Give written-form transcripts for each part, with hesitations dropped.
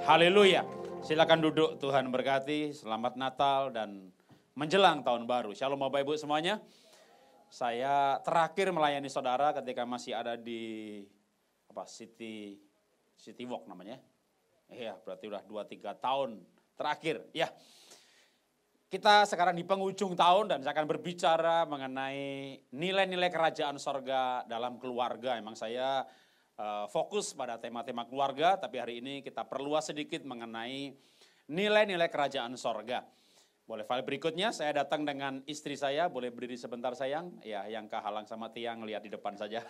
Haleluya. Silakan duduk, Tuhan berkati. Selamat Natal dan menjelang tahun baru. Shalom Bapak Ibu semuanya. Saya terakhir melayani saudara ketika masih ada di City Walk namanya. Iya, berarti udah 2-3 tahun terakhir. Ya. Kita sekarang di penghujung tahun dan saya akan berbicara mengenai nilai-nilai kerajaan sorga dalam keluarga. Emang saya fokus pada tema-tema keluarga, tapi hari ini kita perluas sedikit mengenai nilai-nilai kerajaan sorga. Boleh file berikutnya, saya datang dengan istri saya, boleh berdiri sebentar sayang, ya yang kehalang sama tiang, lihat di depan saja.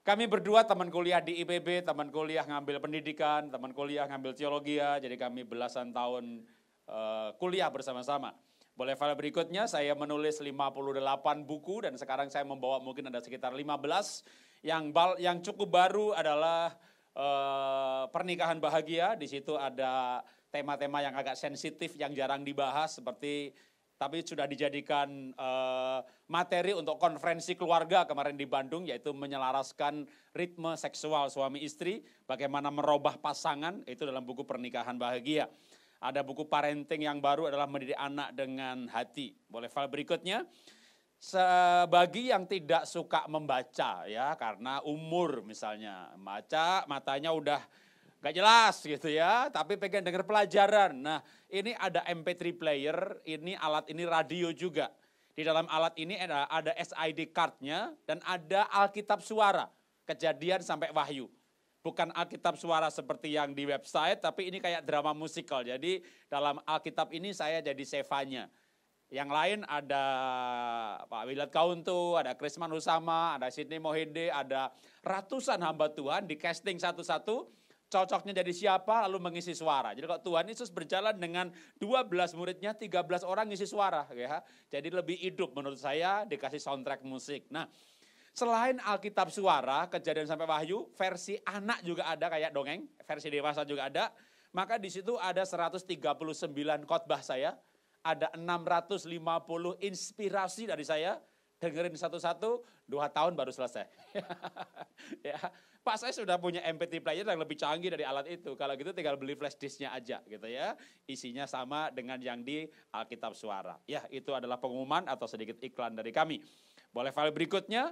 Kami berdua teman kuliah di IPB, teman kuliah ngambil pendidikan, teman kuliah ngambil teologi, jadi kami belasan tahun kuliah bersama-sama. Boleh file berikutnya, saya menulis 58 buku dan sekarang saya membawa mungkin ada sekitar 15. Yang cukup baru adalah pernikahan bahagia. Di situ ada tema-tema yang agak sensitif yang jarang dibahas tapi sudah dijadikan materi untuk konferensi keluarga kemarin di Bandung, yaitu menyelaraskan ritme seksual suami istri, bagaimana merubah pasangan, itu dalam buku pernikahan bahagia. Ada buku parenting yang baru adalah mendidik anak dengan hati. Boleh file berikutnya. Bagi yang tidak suka membaca ya karena umur misalnya, baca matanya udah gak jelas gitu ya, tapi pengen dengar pelajaran. Nah ini ada MP3 player, alat ini radio juga. Di dalam alat ini ada SID card-nya dan ada Alkitab suara, Kejadian sampai Wahyu. Bukan Alkitab suara seperti yang di website, tapi ini kayak drama musikal. Jadi dalam Alkitab ini saya jadi sevanya. Yang lain ada Pak Wilat Kauntu, ada Krisman Husama, ada Sidney Mohede, ada ratusan hamba Tuhan di casting satu-satu, cocoknya jadi siapa lalu mengisi suara. Jadi kalau Tuhan Yesus berjalan dengan 12 muridnya, 13 orang ngisi suara. Ya. Jadi lebih hidup menurut saya dikasih soundtrack musik. Nah selain Alkitab suara, Kejadian sampai Wahyu, versi anak juga ada kayak dongeng, versi dewasa juga ada. Maka di situ ada 139 khotbah saya. Ada 650 inspirasi dari saya, dengerin satu-satu, 2 tahun baru selesai. Ya, Pak saya sudah punya MP3 player yang lebih canggih dari alat itu, kalau gitu tinggal beli flash disknya aja gitu ya, isinya sama dengan yang di Alkitab suara. Ya itu adalah pengumuman atau sedikit iklan dari kami. Boleh file berikutnya,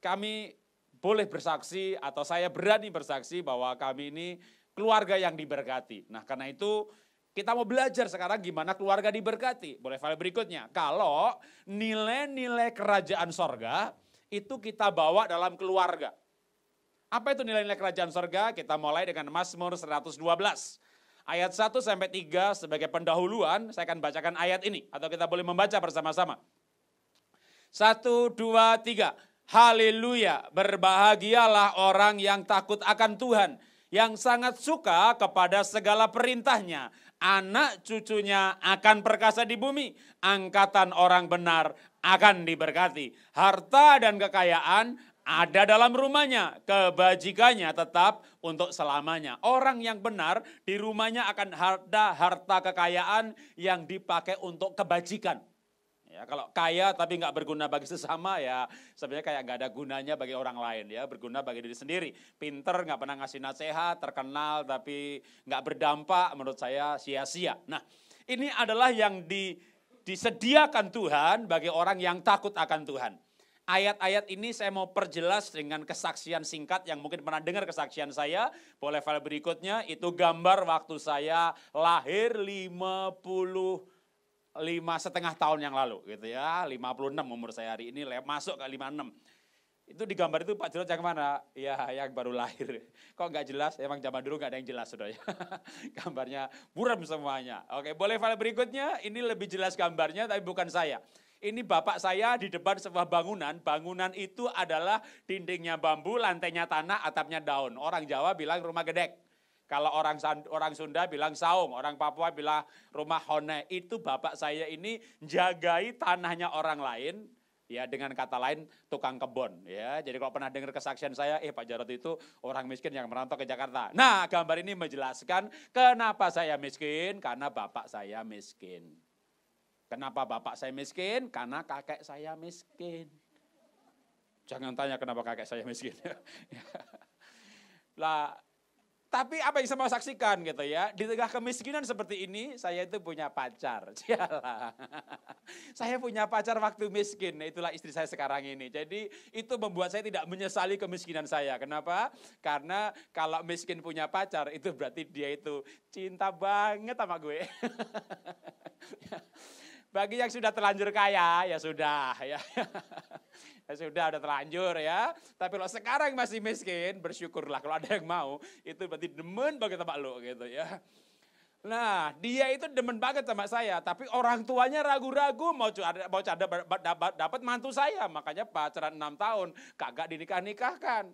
kami boleh bersaksi atau saya berani bersaksi bahwa kami ini keluarga yang diberkati. Nah karena itu, kita mau belajar sekarang gimana keluarga diberkati. Boleh file berikutnya. Kalau nilai-nilai kerajaan sorga itu kita bawa dalam keluarga. Apa itu nilai-nilai kerajaan sorga? Kita mulai dengan Mazmur 112. Ayat 1-3 sebagai pendahuluan, saya akan bacakan ayat ini. Atau kita boleh membaca bersama-sama. 1, 2, 3. Haleluya, berbahagialah orang yang takut akan Tuhan, yang sangat suka kepada segala perintahnya. Anak cucunya akan perkasa di bumi, angkatan orang benar akan diberkati. Harta dan kekayaan ada dalam rumahnya, kebajikannya tetap untuk selamanya. Orang yang benar di rumahnya akan ada harta kekayaan yang dipakai untuk kebajikan. Ya, kalau kaya tapi nggak berguna bagi sesama ya sebenarnya kayak nggak ada gunanya bagi orang lain ya, berguna bagi diri sendiri. Pinter nggak pernah ngasih nasihat, terkenal tapi nggak berdampak, menurut saya sia-sia. Nah ini adalah yang disediakan Tuhan bagi orang yang takut akan Tuhan. Ayat-ayat ini saya mau perjelas dengan kesaksian singkat yang mungkin pernah dengar kesaksian saya. Boleh file berikutnya, itu gambar waktu saya lahir 5,5 tahun yang lalu gitu ya, 56 umur saya hari ini, masuk ke 56. Itu di gambar itu Pak Jarod yang mana? Ya yang baru lahir. Kok nggak jelas? Emang zaman dulu nggak ada yang jelas sudah ya. Gambarnya buram semuanya. Oke, boleh file berikutnya, ini lebih jelas gambarnya tapi bukan saya. Ini bapak saya di depan sebuah bangunan. Bangunan itu adalah dindingnya bambu, lantainya tanah, atapnya daun. Orang Jawa bilang rumah gedek. Kalau orang Sunda bilang saung, orang Papua bilang rumah hone. Itu bapak saya ini jagai tanahnya orang lain, ya dengan kata lain tukang kebun. Ya, jadi kalau pernah dengar kesaksian saya, Pak Jarod itu orang miskin yang merantau ke Jakarta. Nah, gambar ini menjelaskan kenapa saya miskin, karena bapak saya miskin. Kenapa bapak saya miskin? Karena kakek saya miskin. Jangan tanya kenapa kakek saya miskin. Lah. Tapi apa yang saya mau saksikan gitu ya, di tengah kemiskinan seperti ini, saya itu punya pacar. Cialah. Saya punya pacar waktu miskin, itulah istri saya sekarang ini. Jadi itu membuat saya tidak menyesali kemiskinan saya. Kenapa? Karena kalau miskin punya pacar, itu berarti dia itu cinta banget sama gue. Bagi yang sudah terlanjur kaya, ya sudah ya. Ya sudah, udah terlanjur ya. Tapi kalau sekarang masih miskin, bersyukurlah kalau ada yang mau. Itu berarti demen banget sama lo gitu ya. Nah, dia itu demen banget sama saya. Tapi orang tuanya ragu-ragu mau dapat mantu saya. Makanya pacaran 6 tahun, kagak dinikah-nikahkan.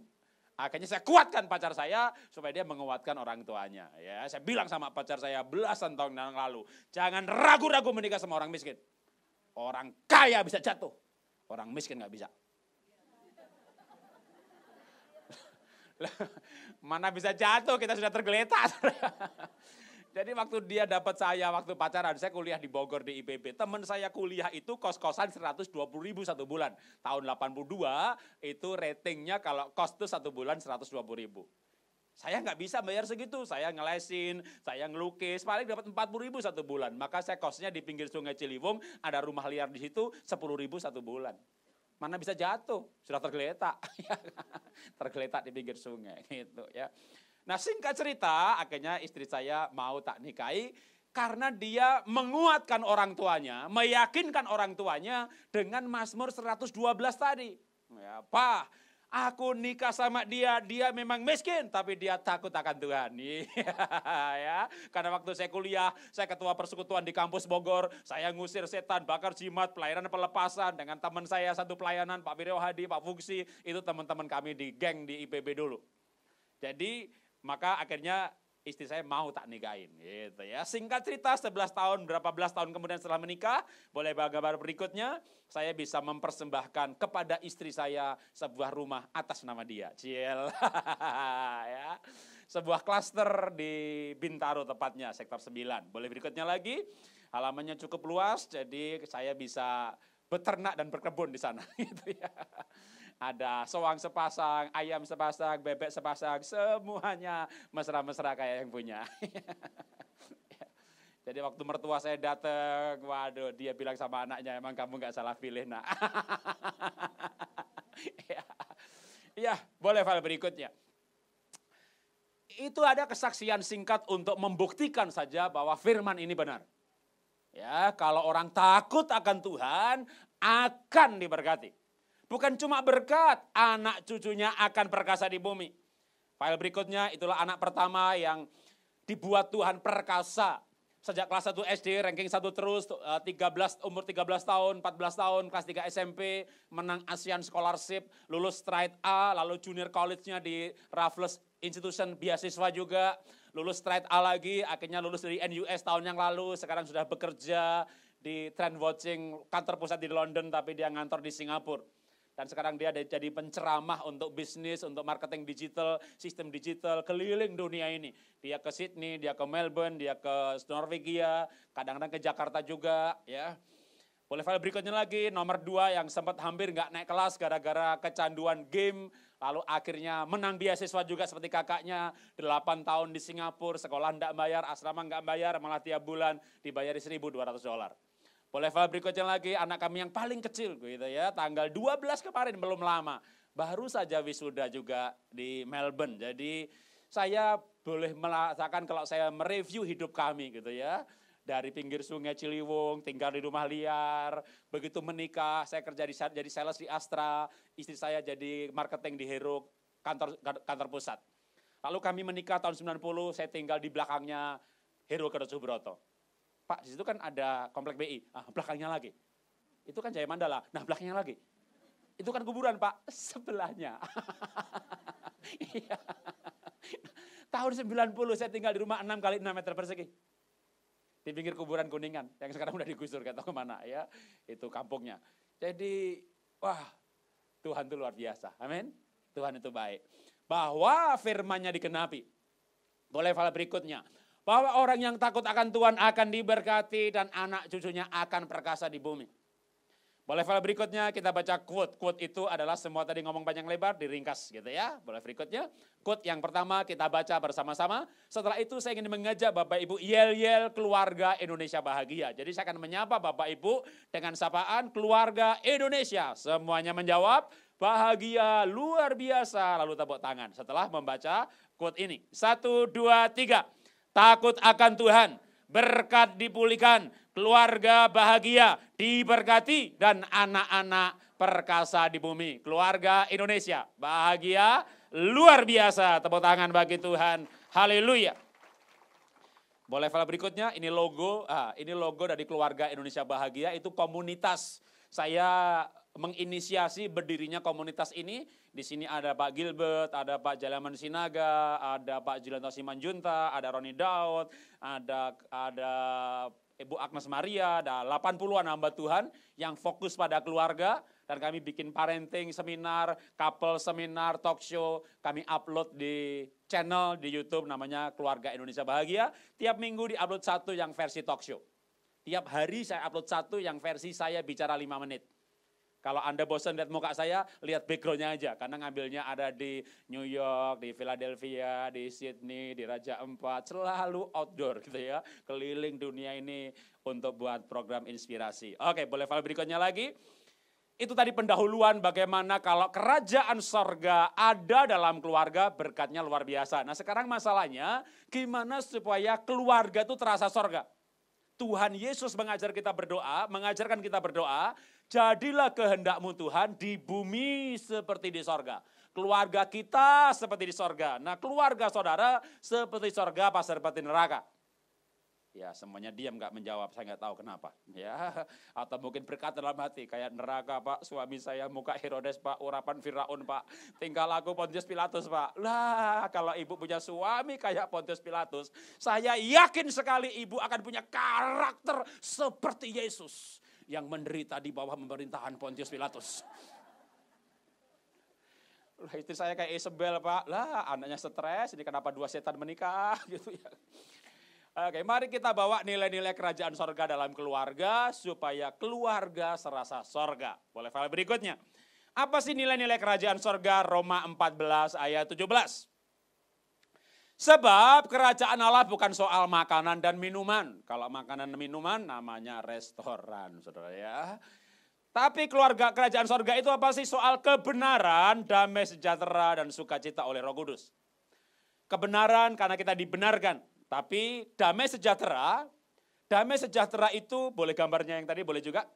Akhirnya saya kuatkan pacar saya supaya dia menguatkan orang tuanya. Ya, saya bilang sama pacar saya belasan tahun yang lalu, jangan ragu-ragu menikah sama orang miskin. Orang kaya bisa jatuh, orang miskin nggak bisa. Mana bisa jatuh, kita sudah tergeletak. Jadi waktu dia dapat saya, waktu pacaran, saya kuliah di Bogor di IPB. Teman saya kuliah itu kos-kosan 120.000 satu bulan. Tahun 82 itu ratingnya kalau kos itu satu bulan 120.000. Saya nggak bisa bayar segitu, saya ngelesin, saya ngelukis, paling dapat 40.000 satu bulan. Maka saya kosnya di pinggir Sungai Ciliwung, ada rumah liar di situ, 10.000 satu bulan. Mana bisa jatuh, sudah tergeletak. Tergeletak di pinggir sungai gitu ya. Nah, singkat cerita, akhirnya istri saya mau tak nikahi karena dia menguatkan orang tuanya, meyakinkan orang tuanya dengan Mazmur 112 tadi. Ya, Pak, aku nikah sama dia, dia memang miskin, tapi dia takut akan Tuhan. Ya, karena waktu saya kuliah, saya ketua persekutuan di kampus Bogor, saya ngusir setan, bakar jimat, pelayanan pelepasan dengan teman saya satu pelayanan, Pak Biryo Hadi, Pak Fungsi, itu teman-teman kami di geng di IPB dulu. Jadi, maka akhirnya istri saya mau tak nikahin gitu ya. Singkat cerita 11 tahun, berapa belas tahun kemudian setelah menikah, boleh gambar berikutnya, saya bisa mempersembahkan kepada istri saya sebuah rumah atas nama dia. Ciel. Ya. Sebuah klaster di Bintaro tepatnya, sektor 9. Boleh berikutnya lagi, halamannya cukup luas, jadi saya bisa beternak dan berkebun di sana gitu ya. Ada soang sepasang, ayam sepasang, bebek sepasang, semuanya mesra-mesra kayak yang punya. Jadi waktu mertua saya datang, waduh, dia bilang sama anaknya, emang kamu nggak salah pilih, nak. Ya, boleh file berikutnya. Itu ada kesaksian singkat untuk membuktikan saja bahwa firman ini benar. Ya, kalau orang takut akan Tuhan, akan diberkati. Bukan cuma berkat, anak cucunya akan perkasa di bumi. File berikutnya, itulah anak pertama yang dibuat Tuhan perkasa. Sejak kelas 1 SD, ranking 1 terus, umur 13 tahun, 14 tahun, kelas 3 SMP, menang ASEAN Scholarship, lulus straight A, lalu junior college-nya di Raffles Institution, beasiswa juga, lulus straight A lagi, akhirnya lulus dari NUS tahun yang lalu, sekarang sudah bekerja di Trend Watching, kantor pusat di London, tapi dia ngantor di Singapura. Dan sekarang dia jadi penceramah untuk bisnis, untuk marketing digital, sistem digital, keliling dunia ini. Dia ke Sydney, dia ke Melbourne, dia ke Norwegia, kadang-kadang ke Jakarta juga. Ya. Boleh file berikutnya lagi, nomor 2 yang sempat hampir nggak naik kelas gara-gara kecanduan game, lalu akhirnya menang beasiswa juga seperti kakaknya, 8 tahun di Singapura, sekolah nggak bayar, asrama nggak bayar, malah tiap bulan dibayari $1.200. Boleh file berikutnya lagi, anak kami yang paling kecil gitu ya, tanggal 12 kemarin belum lama, baru saja wisuda juga di Melbourne. Jadi saya boleh merasakan kalau saya mereview hidup kami gitu ya, dari pinggir Sungai Ciliwung, tinggal di rumah liar, begitu menikah, saya kerja jadi sales di Astra, istri saya jadi marketing di Hero, kantor pusat. Lalu kami menikah tahun 90, saya tinggal di belakangnya Hero Kedot Subroto. Pak, di situ kan ada komplek BI, belakangnya lagi. Itu kan Jaya Mandala, nah belakangnya lagi. Itu kan kuburan Pak, sebelahnya. Tahun 90 saya tinggal di rumah 6 kali 6 meter persegi. Di pinggir kuburan Kuningan, yang sekarang udah digusur, gak tahu kemana ya. Itu kampungnya. Jadi, wah, Tuhan itu luar biasa. Amin. Tuhan itu baik. Bahwa firman-Nya dikenapi. Boleh file berikutnya. Bahwa orang yang takut akan Tuhan akan diberkati dan anak cucunya akan perkasa di bumi. Boleh file berikutnya kita baca quote. Quote itu adalah semua tadi ngomong panjang lebar diringkas gitu ya. Boleh berikutnya. Quote yang pertama kita baca bersama-sama. Setelah itu saya ingin mengajak Bapak Ibu yel-yel keluarga Indonesia bahagia. Jadi saya akan menyapa Bapak Ibu dengan sapaan keluarga Indonesia. Semuanya menjawab bahagia luar biasa. Lalu tepuk tangan setelah membaca quote ini. 1, 2, 3. Takut akan Tuhan, berkat dipulihkan, keluarga bahagia, diberkati, dan anak-anak perkasa di bumi. Keluarga Indonesia bahagia luar biasa. Tepuk tangan bagi Tuhan. Haleluya. Boleh file berikutnya, ini logo. Ini logo dari keluarga Indonesia bahagia, itu komunitas. Saya menginisiasi berdirinya komunitas ini. Di sini ada Pak Gilbert, ada Pak Jalaman Sinaga, ada Pak Julianto Simanjunta, ada Roni Daud, ada Ibu Agnes Maria, ada 80-an hamba Tuhan yang fokus pada keluarga. Dan kami bikin parenting seminar, couple seminar, talk show. Kami upload di channel di YouTube namanya Keluarga Indonesia Bahagia. Tiap minggu di-upload satu yang versi talk show. Tiap hari saya upload satu yang versi saya bicara 5 menit. Kalau Anda bosan lihat muka saya, lihat background-nya aja. Karena ngambilnya ada di New York, di Philadelphia, di Sydney, di Raja Ampat. Selalu outdoor gitu ya. Keliling dunia ini untuk buat program inspirasi. Oke, boleh file berikutnya lagi. Itu tadi pendahuluan bagaimana kalau kerajaan sorga ada dalam keluarga, berkatnya luar biasa. Nah sekarang masalahnya, gimana supaya keluarga itu terasa sorga? Tuhan Yesus mengajarkan kita berdoa, jadilah kehendak-Mu Tuhan di bumi seperti di sorga. Keluarga kita seperti di sorga. Nah keluarga saudara seperti sorga apa seperti neraka? Ya semuanya diam gak menjawab, saya gak tahu kenapa. Ya, atau mungkin berkata dalam hati, kayak neraka Pak, suami saya muka Herodes Pak, urapan Firaun Pak, tingkah laku Pontius Pilatus Pak. Lah kalau ibu punya suami kayak Pontius Pilatus, saya yakin sekali ibu akan punya karakter seperti Yesus yang menderita di bawah pemerintahan Pontius Pilatus. Lah istri saya kayak Isabel Pak, lah anaknya stres, ini kenapa 2 setan menikah gitu ya. Oke, mari kita bawa nilai-nilai kerajaan sorga dalam keluarga supaya keluarga serasa sorga. Boleh file berikutnya. Apa sih nilai-nilai kerajaan sorga? Roma 14 ayat 17. Sebab kerajaan Allah bukan soal makanan dan minuman. Kalau makanan dan minuman namanya restoran, saudara ya. Tapi keluarga kerajaan sorga itu apa sih? Soal kebenaran, damai sejahtera, dan sukacita oleh Roh Kudus. Kebenaran karena kita dibenarkan. Tapi damai sejahtera itu boleh gambarnya yang tadi boleh juga.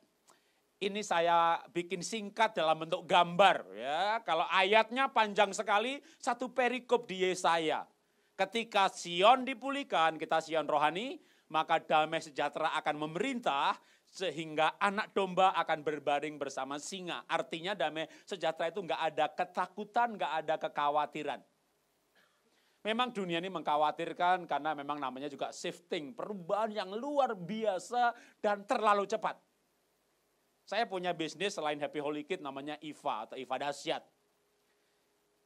Ini saya bikin singkat dalam bentuk gambar ya. Kalau ayatnya panjang sekali, satu perikop di Yesaya. Ketika Sion dipulihkan, kita Sion rohani, maka damai sejahtera akan memerintah sehingga anak domba akan berbaring bersama singa. Artinya damai sejahtera itu enggak ada ketakutan, enggak ada kekhawatiran. Memang dunia ini mengkhawatirkan karena memang namanya juga shifting, perubahan yang luar biasa dan terlalu cepat. Saya punya bisnis selain Happy Holy Kid namanya IVA atau IVA Dahsyat.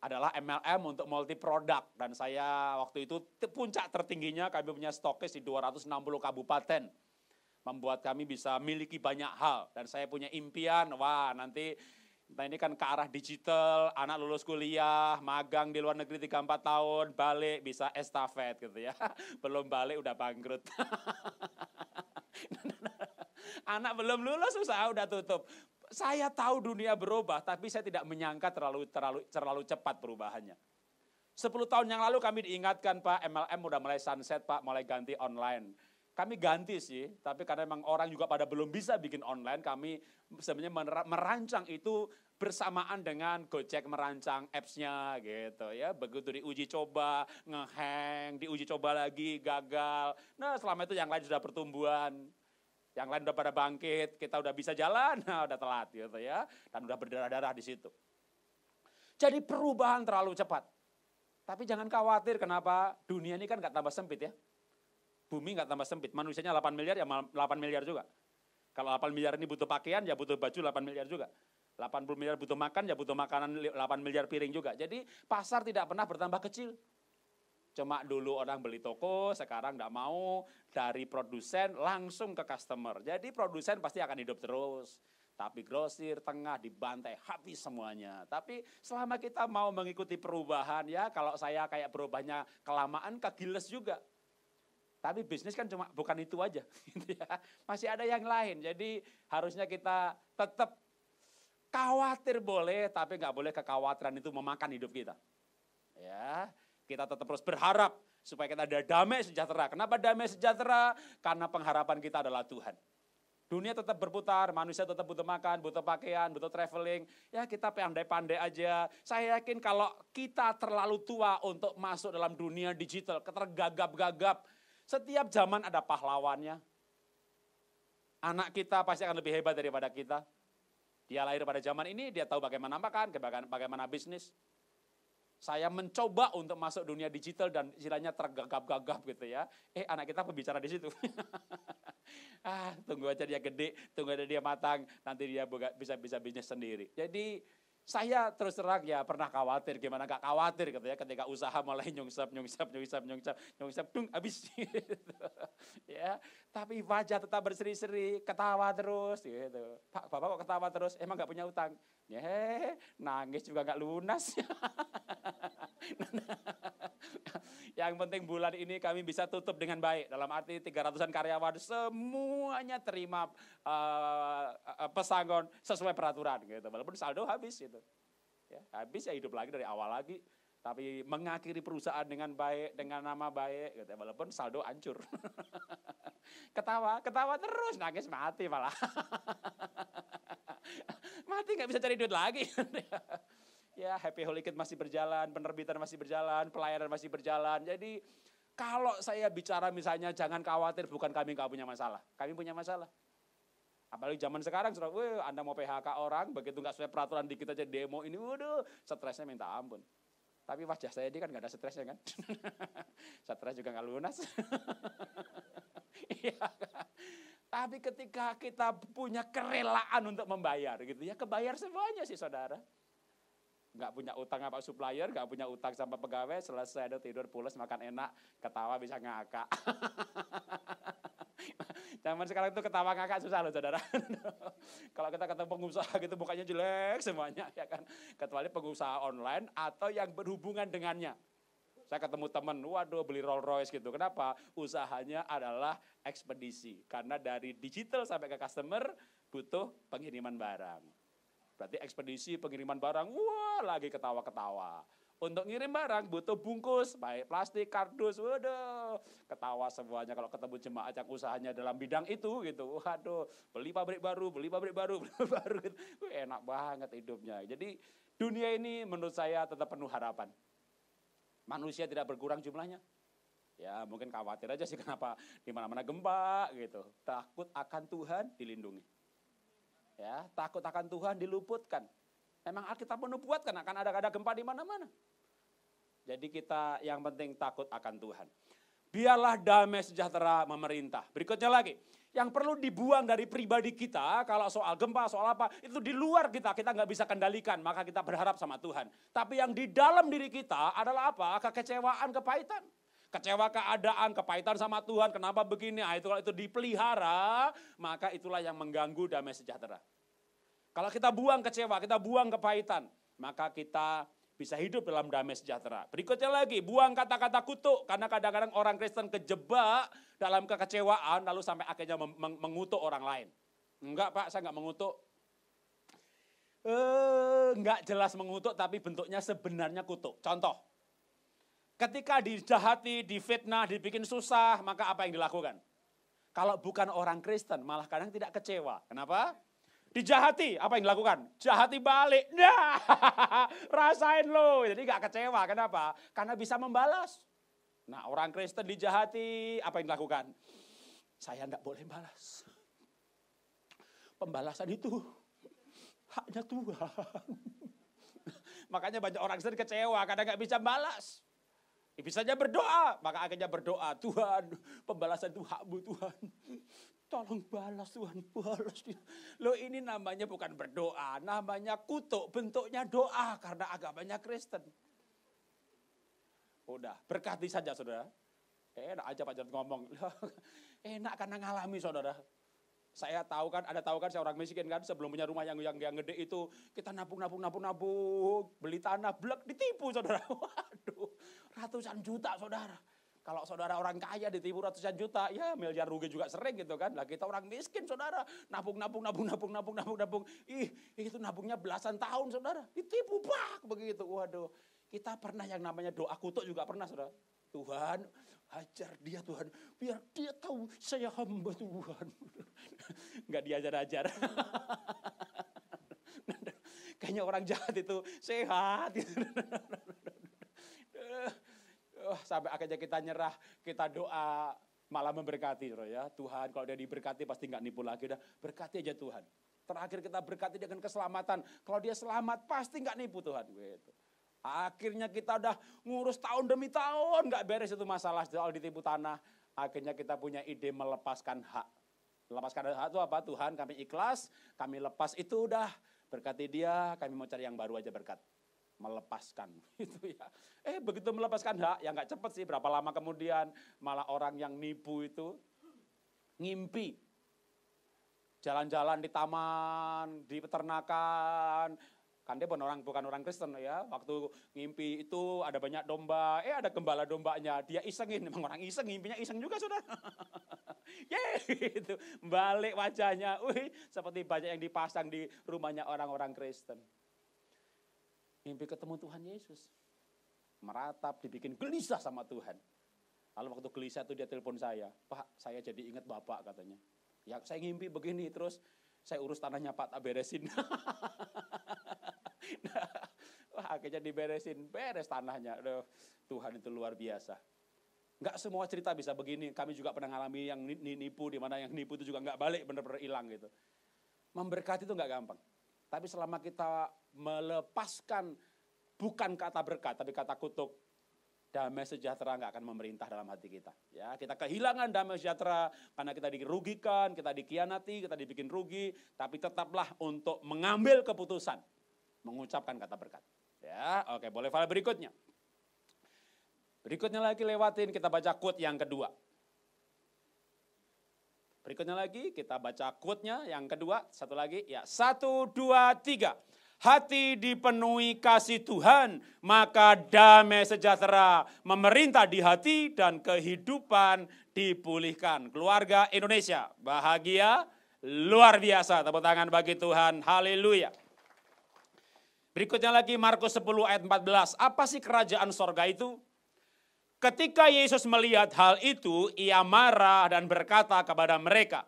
Adalah MLM untuk multi produk dan saya waktu itu puncak tertingginya kami punya stokis di 260 kabupaten. Membuat kami bisa miliki banyak hal dan saya punya impian, nanti nah ini kan ke arah digital, anak lulus kuliah, magang di luar negeri 3-4 tahun, balik bisa estafet gitu ya. Belum balik udah bangkrut. Anak belum lulus usaha udah tutup. Saya tahu dunia berubah, tapi saya tidak menyangka terlalu cepat perubahannya. 10 tahun yang lalu kami diingatkan Pak, MLM udah mulai sunset Pak, mulai ganti online. Kami ganti sih, tapi karena memang orang juga pada belum bisa bikin online, kami sebenarnya merancang itu bersamaan dengan Gojek merancang apps-nya gitu ya. Begitu diuji coba, ngehang, diuji coba lagi, gagal. Nah selama itu yang lain sudah pertumbuhan, yang lain udah pada bangkit, kita udah bisa jalan, nah udah telat gitu ya. Dan udah berdarah-darah di situ. Jadi perubahan terlalu cepat. Tapi jangan khawatir kenapa dunia ini kan gak tambah sempit ya. Bumi nggak tambah sempit, manusianya 8 miliar ya 8 miliar juga. Kalau 8 miliar ini butuh pakaian ya butuh baju 8 miliar juga. 80 miliar butuh makan ya butuh makanan 8 miliar piring juga. Jadi pasar tidak pernah bertambah kecil. Cuma dulu orang beli toko, sekarang nggak mau dari produsen langsung ke customer. Jadi produsen pasti akan hidup terus. Tapi grosir, tengah dibantai, habis semuanya. Tapi selama kita mau mengikuti perubahan ya, kalau saya kayak berubahnya kelamaan, kegiles juga. Tapi bisnis kan cuma bukan itu aja. Gitu ya. Masih ada yang lain. Jadi harusnya kita tetap khawatir boleh, tapi nggak boleh kekhawatiran itu memakan hidup kita. Ya, kita tetap terus berharap supaya kita ada damai sejahtera. Kenapa damai sejahtera? Karena pengharapan kita adalah Tuhan. Dunia tetap berputar, manusia tetap butuh makan, butuh pakaian, butuh traveling. Ya kita pandai-pandai aja. Saya yakin kalau kita terlalu tua untuk masuk dalam dunia digital, ketergagap-gagap. Setiap zaman ada pahlawannya. Anak kita pasti akan lebih hebat daripada kita. Dia lahir pada zaman ini, dia tahu bagaimana makan, bagaimana bisnis. Saya mencoba untuk masuk dunia digital dan istilahnya tergagap-gagap gitu ya. Anak kita pembicara di situ. Tunggu aja dia gede, tunggu aja dia matang, nanti dia bisa bisnis sendiri. Jadi saya terus terang ya pernah khawatir, gimana gak khawatir gitu ya ketika usaha mulai nyungsep, habis gitu. Ya, tapi wajah tetap berseri-seri, ketawa terus gitu. Pak, Bapak kok ketawa terus? Emang gak punya utang? Ya, nangis juga gak lunas. Yang penting bulan ini kami bisa tutup dengan baik. Dalam arti 300-an karyawan semuanya terima pesangon sesuai peraturan gitu. Walaupun saldo habis gitu. Ya, habis ya hidup lagi dari awal lagi. Tapi mengakhiri perusahaan dengan baik, dengan nama baik gitu. Walaupun saldo hancur. Ketawa terus, nangis mati malah. Mati gak bisa cari duit lagi. Ya, Happy Holy Kid masih berjalan, penerbitan masih berjalan, pelayanan masih berjalan. Jadi kalau saya bicara misalnya jangan khawatir, bukan kami nggak punya masalah. Kami punya masalah. Apalagi zaman sekarang, Anda mau PHK orang, begitu nggak sesuai peraturan dikit aja demo ini, waduh, stresnya minta ampun. Tapi wajah saya ini kan nggak ada stresnya kan. Stres juga nggak lunas. Tapi ketika kita punya kerelaan untuk membayar gitu ya, kebayar semuanya sih saudara. Nggak punya utang sama supplier, nggak punya utang sama pegawai, selesai ada tidur pulas, makan enak, ketawa bisa ngakak. Zaman sekarang itu ketawa ngakak susah loh saudara. Kalau kita ketemu pengusaha gitu mukanya jelek semuanya ya kan. Kecuali pengusaha online atau yang berhubungan dengannya. Saya ketemu teman, waduh beli Rolls Royce gitu. Kenapa? Usahanya adalah ekspedisi. Karena dari digital sampai ke customer butuh pengiriman barang. Berarti ekspedisi, pengiriman barang, wah lagi ketawa-ketawa. Untuk ngirim barang butuh bungkus, baik plastik, kardus, waduh. Ketawa semuanya kalau ketemu jemaat yang usahanya dalam bidang itu gitu. Waduh, beli pabrik baru. Gitu. Enak banget hidupnya. Jadi dunia ini menurut saya tetap penuh harapan. Manusia tidak berkurang jumlahnya. Ya mungkin khawatir aja sih kenapa di mana-mana gempa gitu. Takut akan Tuhan dilindungi. Ya, takut akan Tuhan diluputkan. Memang Alkitab menubuatkan akan ada gempa di mana-mana. Jadi kita yang penting takut akan Tuhan. Biarlah damai sejahtera memerintah. Berikutnya lagi, yang perlu dibuang dari pribadi kita, kalau soal gempa, soal apa, itu di luar kita nggak bisa kendalikan, maka kita berharap sama Tuhan. Tapi yang di dalam diri kita adalah apa? Kekecewaan, kepahitan. Kecewa keadaan, kepahitan sama Tuhan, kenapa begini? Kalau itu dipelihara, maka itulah yang mengganggu damai sejahtera. Kalau kita buang kecewa, kita buang kepahitan, maka kita bisa hidup dalam damai sejahtera. Berikutnya lagi, buang kata-kata kutuk, karena kadang-kadang orang Kristen kejebak dalam kekecewaan, lalu sampai akhirnya mengutuk orang lain. Enggak Pak, saya enggak mengutuk. Enggak jelas mengutuk, tapi bentuknya sebenarnya kutuk. Contoh. Ketika dijahati, difitnah, dibikin susah, maka apa yang dilakukan? Kalau bukan orang Kristen, malah kadang tidak kecewa. Kenapa? Dijahati, apa yang dilakukan? Jahati balik. Nah, rasain lo. Jadi gak kecewa. Kenapa? Karena bisa membalas. Nah, orang Kristen dijahati, apa yang dilakukan? Saya gak boleh balas. Pembalasan itu haknya Tuhan. Makanya banyak orang Kristen kecewa karena gak bisa balas. Bisa saja berdoa, maka akhirnya berdoa, Tuhan, pembalasan itu hakmu Tuhan. Tolong balas Tuhan, balas. Loh ini namanya bukan berdoa, namanya kutuk, bentuknya doa karena agamanya Kristen. Udah, berkati saja saudara. Enak aja Pak John ngomong. Enak karena ngalami saudara. Saya tahu kan saya orang miskin kan, sebelum punya rumah yang gede itu, kita nabung, beli tanah, blek, ditipu saudara. Waduh, ratusan juta saudara. Kalau saudara orang kaya ditipu ratusan juta, ya miliar rugi juga sering gitu kan. Lah kita orang miskin saudara, nabung. Itu nabungnya belasan tahun saudara, ditipu pak begitu. Waduh, kita pernah yang namanya doa kutuk juga pernah saudara. Tuhan, ajar dia Tuhan, biar dia tahu saya hamba Tuhan. Enggak diajar-ajar. Kayaknya orang jahat itu sehat. Sampai akhirnya kita nyerah, kita doa, malah memberkati ya. Tuhan kalau dia diberkati pasti nggak nipu lagi, udah berkati aja Tuhan. Terakhir kita berkati dengan keselamatan, kalau dia selamat pasti nggak nipu Tuhan. Gitu. Akhirnya kita udah ngurus tahun demi tahun, nggak beres itu masalah soal ditipu tanah. Akhirnya kita punya ide melepaskan hak. Melepaskan hak itu apa? Tuhan kami ikhlas, kami lepas itu udah, berkati dia, kami mau cari yang baru aja berkat. Melepaskan itu ya. Begitu melepaskan hak, ya nggak cepet sih, berapa lama kemudian malah orang yang nipu itu ngimpi. Jalan-jalan di taman, di peternakan, kan dia bukan orang Kristen ya. Waktu ngimpi itu ada banyak domba, ada gembala dombanya, dia isengin, memang orang iseng, ngimpinya iseng juga saudara. Gitu. Balik wajahnya, seperti banyak yang dipasang di rumahnya orang-orang Kristen. Mimpi ketemu Tuhan Yesus. Meratap, dibikin gelisah sama Tuhan. Lalu waktu gelisah itu dia telepon saya. Pak, saya jadi ingat Bapak katanya. Ya saya ngimpi begini, terus saya urus tanahnya Pak, tak beresin. Akhirnya diberesin, beres tanahnya. Aduh, Tuhan itu luar biasa. Enggak semua cerita bisa begini. Kami juga pernah ngalami yang nipu, di mana yang nipu itu juga enggak balik, benar-benar hilang gitu. Memberkati itu enggak gampang. Tapi selama kita melepaskan bukan kata berkat, tapi kata kutuk, damai sejahtera nggak akan memerintah dalam hati kita. Ya, kita kehilangan damai sejahtera karena kita dirugikan, kita dikhianati, kita dibikin rugi, tapi tetaplah untuk mengambil keputusan, mengucapkan kata berkat. Ya, oke, boleh file berikutnya. Berikutnya lagi lewatin, kita baca quote yang kedua. Berikutnya lagi, kita baca quote-nya yang kedua, satu lagi, ya 1, 2, 3. Hati dipenuhi kasih Tuhan, maka damai sejahtera memerintah di hati dan kehidupan dipulihkan. Keluarga Indonesia, bahagia, luar biasa. Tepuk tangan bagi Tuhan, haleluya. Berikutnya lagi Markus 10 ayat 14. Apa sih kerajaan sorga itu? Ketika Yesus melihat hal itu, ia marah dan berkata kepada mereka,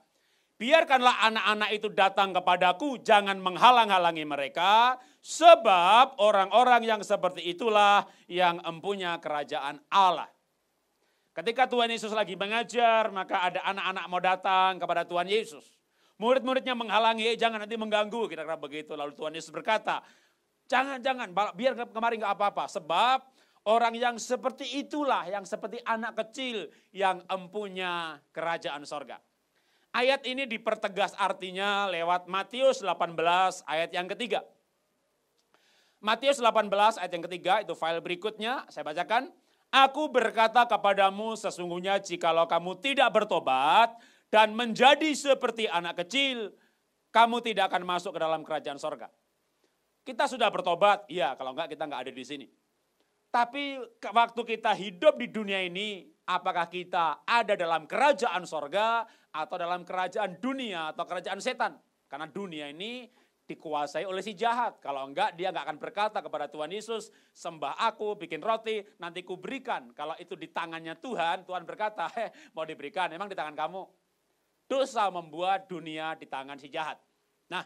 biarkanlah anak-anak itu datang kepadaku, jangan menghalang-halangi mereka, sebab orang-orang yang seperti itulah yang empunya kerajaan Allah. Ketika Tuhan Yesus lagi mengajar, maka ada anak-anak mau datang kepada Tuhan Yesus. Murid-muridnya menghalangi, jangan nanti mengganggu, kira-kira begitu. Lalu Tuhan Yesus berkata, jangan, biar kemarin gak apa-apa, sebab orang yang seperti itulah, yang seperti anak kecil yang empunya kerajaan sorga. Ayat ini dipertegas artinya lewat Matius 18 ayat yang ketiga. Matius 18 ayat yang ketiga, itu file berikutnya, saya bacakan. Aku berkata kepadamu sesungguhnya jikalau kamu tidak bertobat dan menjadi seperti anak kecil, kamu tidak akan masuk ke dalam kerajaan sorga. Kita sudah bertobat, iya, kalau enggak kita enggak ada di sini. Tapi waktu kita hidup di dunia ini, apakah kita ada dalam kerajaan sorga atau dalam kerajaan dunia atau kerajaan setan? Karena dunia ini dikuasai oleh si jahat. Kalau enggak, dia enggak akan berkata kepada Tuhan Yesus, sembah aku, bikin roti, nanti ku berikan. Kalau itu di tangannya Tuhan, Tuhan berkata, mau diberikan, emang di tangan kamu. Dosa membuat dunia di tangan si jahat. Nah,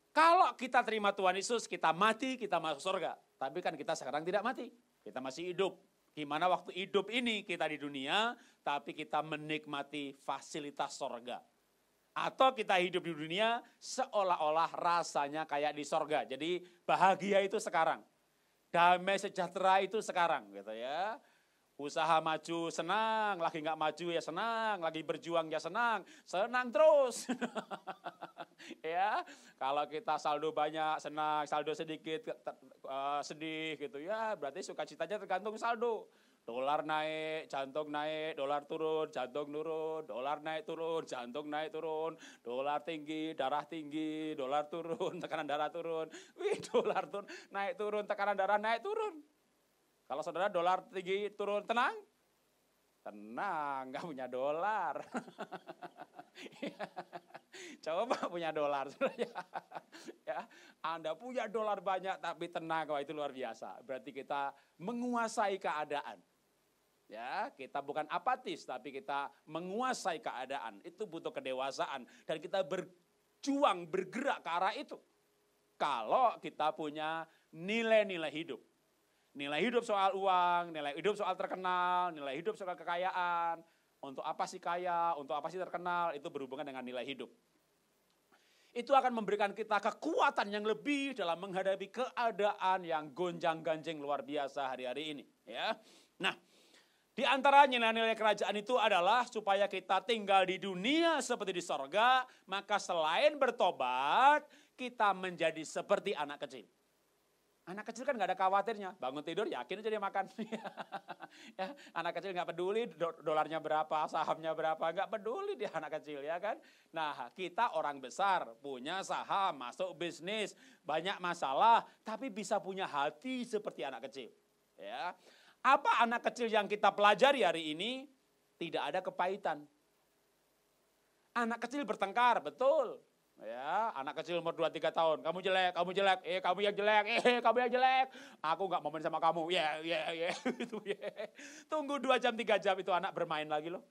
kalau kita terima Tuhan Yesus, kita mati, kita masuk surga. Tapi kan kita sekarang tidak mati, kita masih hidup. Gimana waktu hidup ini kita di dunia, tapi kita menikmati fasilitas surga. Atau kita hidup di dunia seolah-olah rasanya kayak di surga. Jadi bahagia itu sekarang. Damai sejahtera itu sekarang gitu ya. Usaha maju senang, lagi nggak maju ya senang, lagi berjuang ya senang terus. Ya, kalau kita saldo banyak senang, saldo sedikit sedih gitu ya, berarti sukacitanya tergantung saldo. Dolar naik, jantung naik, dolar turun, jantung turun, dolar naik turun, jantung naik turun, dolar tinggi, darah tinggi, dolar turun, tekanan darah turun. Wih, dolar turun, naik turun, tekanan darah naik turun. Kalau saudara dolar tinggi turun, tenang? Tenang, nggak punya dolar. Coba punya dolar. Ya, Anda punya dolar banyak tapi tenang, wah itu luar biasa. Berarti kita menguasai keadaan. Ya, kita bukan apatis tapi kita menguasai keadaan. Itu butuh kedewasaan dan kita berjuang bergerak ke arah itu. Kalau kita punya nilai-nilai hidup. Nilai hidup soal uang, nilai hidup soal terkenal, nilai hidup soal kekayaan. Untuk apa sih kaya, untuk apa sih terkenal, itu berhubungan dengan nilai hidup. Itu akan memberikan kita kekuatan yang lebih dalam menghadapi keadaan yang gonjang-ganjing luar biasa hari-hari ini. Ya, nah, di antara nilai-nilai kerajaan itu adalah supaya kita tinggal di dunia seperti di sorga, maka selain bertobat, kita menjadi seperti anak kecil. Anak kecil kan gak ada khawatirnya, bangun tidur yakin aja dia makan. Ya, anak kecil gak peduli dolarnya berapa, sahamnya berapa, gak peduli dia anak kecil ya kan. Nah kita orang besar, punya saham, masuk bisnis, banyak masalah, tapi bisa punya hati seperti anak kecil. Ya. Apa anak kecil yang kita pelajari hari ini? Tidak ada kepahitan. Anak kecil bertengkar, betul. Ya, anak kecil umur 2-3 tahun, kamu jelek, kamu yang jelek, kamu yang jelek. Aku gak mau main sama kamu, gitu, Tunggu 2 jam, 3 jam itu anak bermain lagi loh.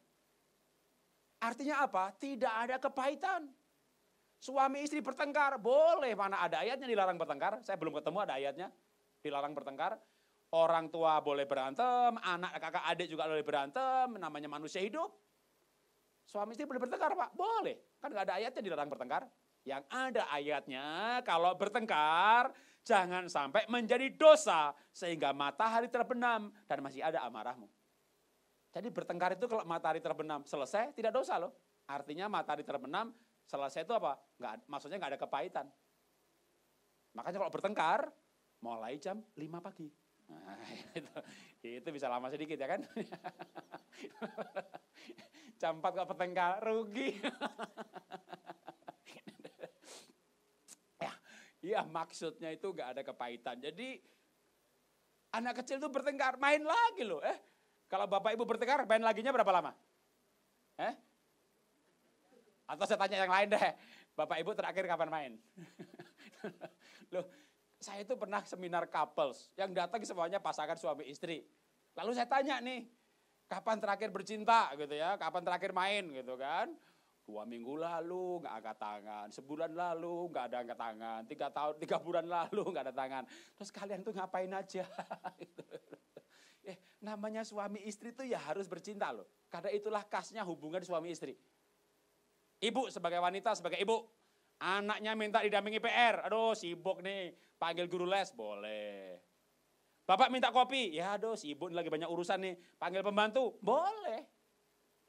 Artinya apa? Tidak ada kepahitan. Suami istri bertengkar, boleh, mana ada ayatnya dilarang bertengkar. Saya belum ketemu ada ayatnya, dilarang bertengkar. Orang tua boleh berantem, anak kakak adik juga boleh berantem, namanya manusia hidup. Suami istri boleh bertengkar Pak? Boleh, kan gak ada ayatnya dilarang bertengkar. Yang ada ayatnya kalau bertengkar jangan sampai menjadi dosa sehingga matahari terbenam dan masih ada amarahmu. Jadi bertengkar itu kalau matahari terbenam selesai tidak dosa loh. Artinya matahari terbenam selesai itu apa? Maksudnya gak ada kepahitan. Makanya kalau bertengkar mulai jam 5 pagi. Nah, itu bisa lama sedikit ya kan. Jam 4 kalau bertengkar rugi. Ya maksudnya itu gak ada kepahitan. Jadi anak kecil itu bertengkar, main lagi loh. Kalau bapak ibu bertengkar, main laginya berapa lama? Atau saya tanya yang lain deh, bapak ibu terakhir kapan main? Loh, saya itu pernah seminar couples, yang datang semuanya pasangan suami istri. Lalu saya tanya nih, kapan terakhir bercinta gitu ya, kapan terakhir main gitu kan. 2 minggu lalu nggak angkat tangan, sebulan lalu nggak ada angkat tangan, 3 bulan lalu nggak ada tangan. Terus kalian tuh ngapain aja? Namanya suami istri tuh ya harus bercinta loh. Karena itulah khasnya hubungan suami istri. Ibu sebagai wanita, sebagai ibu, anaknya minta didampingi PR, aduh sibuk nih, panggil guru les, boleh. Bapak minta kopi, ya aduh si ibu lagi banyak urusan nih, panggil pembantu, boleh.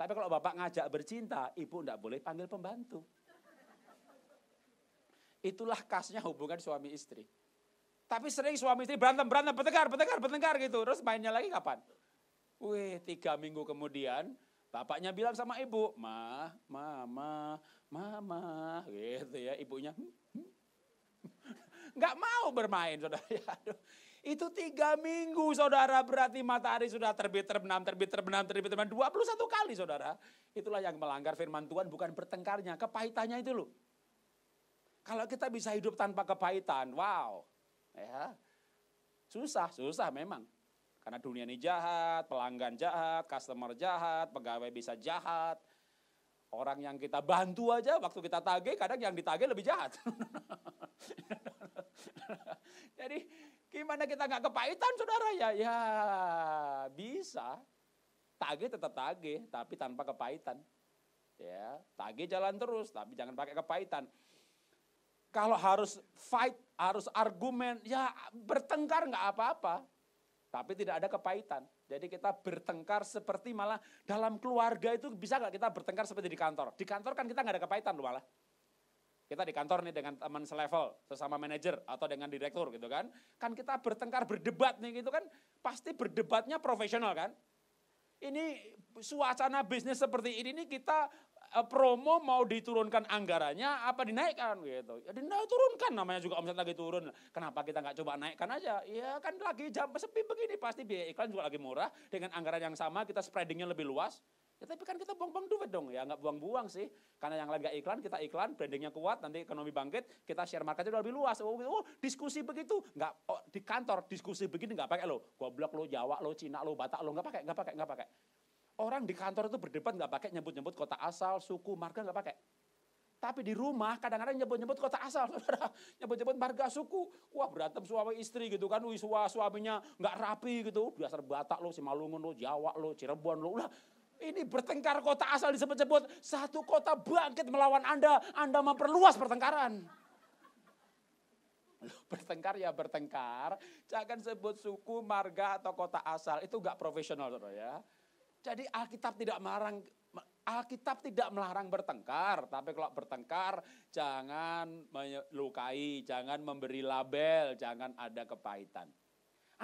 Tapi kalau bapak ngajak bercinta, ibu enggak boleh panggil pembantu. Itulah khasnya hubungan suami istri. Tapi sering suami istri berantem, bertengkar gitu. Terus mainnya lagi kapan? 3 minggu kemudian, bapaknya bilang sama ibu, mama, gitu ya. Ibunya, nggak mau bermain, saudara. Aduh. Itu 3 minggu saudara, berarti matahari sudah terbit, terbenam, 21 kali saudara. Itulah yang melanggar firman Tuhan, bukan bertengkarnya, kepahitannya itu loh. Kalau kita bisa hidup tanpa kepahitan, wow. Ya, susah memang. Karena dunia ini jahat, pelanggan jahat, customer jahat, pegawai bisa jahat. Orang yang kita bantu aja waktu kita tagih, kadang yang ditagih lebih jahat. Jadi gimana kita nggak kepahitan saudara ya? Ya bisa. Tagih tetap tagih, tapi tanpa kepahitan. Ya, tagih jalan terus, tapi jangan pakai kepahitan. Kalau harus fight, harus argumen, ya bertengkar nggak apa-apa. Tapi tidak ada kepahitan. Jadi kita bertengkar seperti malah dalam keluarga itu bisa nggak kita bertengkar seperti di kantor? Di kantor kan kita nggak ada kepahitan loh malah. Kita di kantor nih dengan teman selevel, sesama manajer atau dengan direktur gitu kan. Kan kita bertengkar, berdebat nih gitu kan. Pasti berdebatnya profesional kan. Ini suasana bisnis seperti ini nih kita promo mau diturunkan anggarannya apa dinaikkan gitu. Ya turunkan, namanya juga omset lagi turun. Kenapa kita nggak coba naikkan aja? Ya kan lagi jam sepi begini pasti biaya iklan juga lagi murah. Dengan anggaran yang sama kita spreadingnya lebih luas. Ya tapi kan kita buang-buang duit dong, ya nggak buang-buang sih. Karena yang lain nggak iklan, kita iklan, brandingnya kuat, nanti ekonomi bangkit, kita share marketnya lebih luas. Oh diskusi begitu, nggak di kantor diskusi begini nggak pakai lo, goblok lo, Jawa lo, Cina lo, Batak lo, nggak pakai. Orang di kantor itu berdebat nggak pakai nyebut-nyebut kota asal, suku, marga nggak pakai. Tapi di rumah kadang-kadang nyebut-nyebut kota asal, nyebut-nyebut marga, suku. Wah berantem suami istri gitu kan, suaminya nggak rapi gitu, dasar Batak lo, Simalungun lo, Jawa lo, Cirebon lo, udah. Ini bertengkar kota asal disebut-sebut. Satu kota bangkit melawan Anda. Anda memperluas pertengkaran. Bertengkar ya bertengkar. Jangan sebut suku, marga, atau kota asal. Itu gak profesional, saudara ya. Jadi Alkitab tidak melarang bertengkar. Tapi kalau bertengkar, jangan melukai, jangan memberi label, jangan ada kepahitan.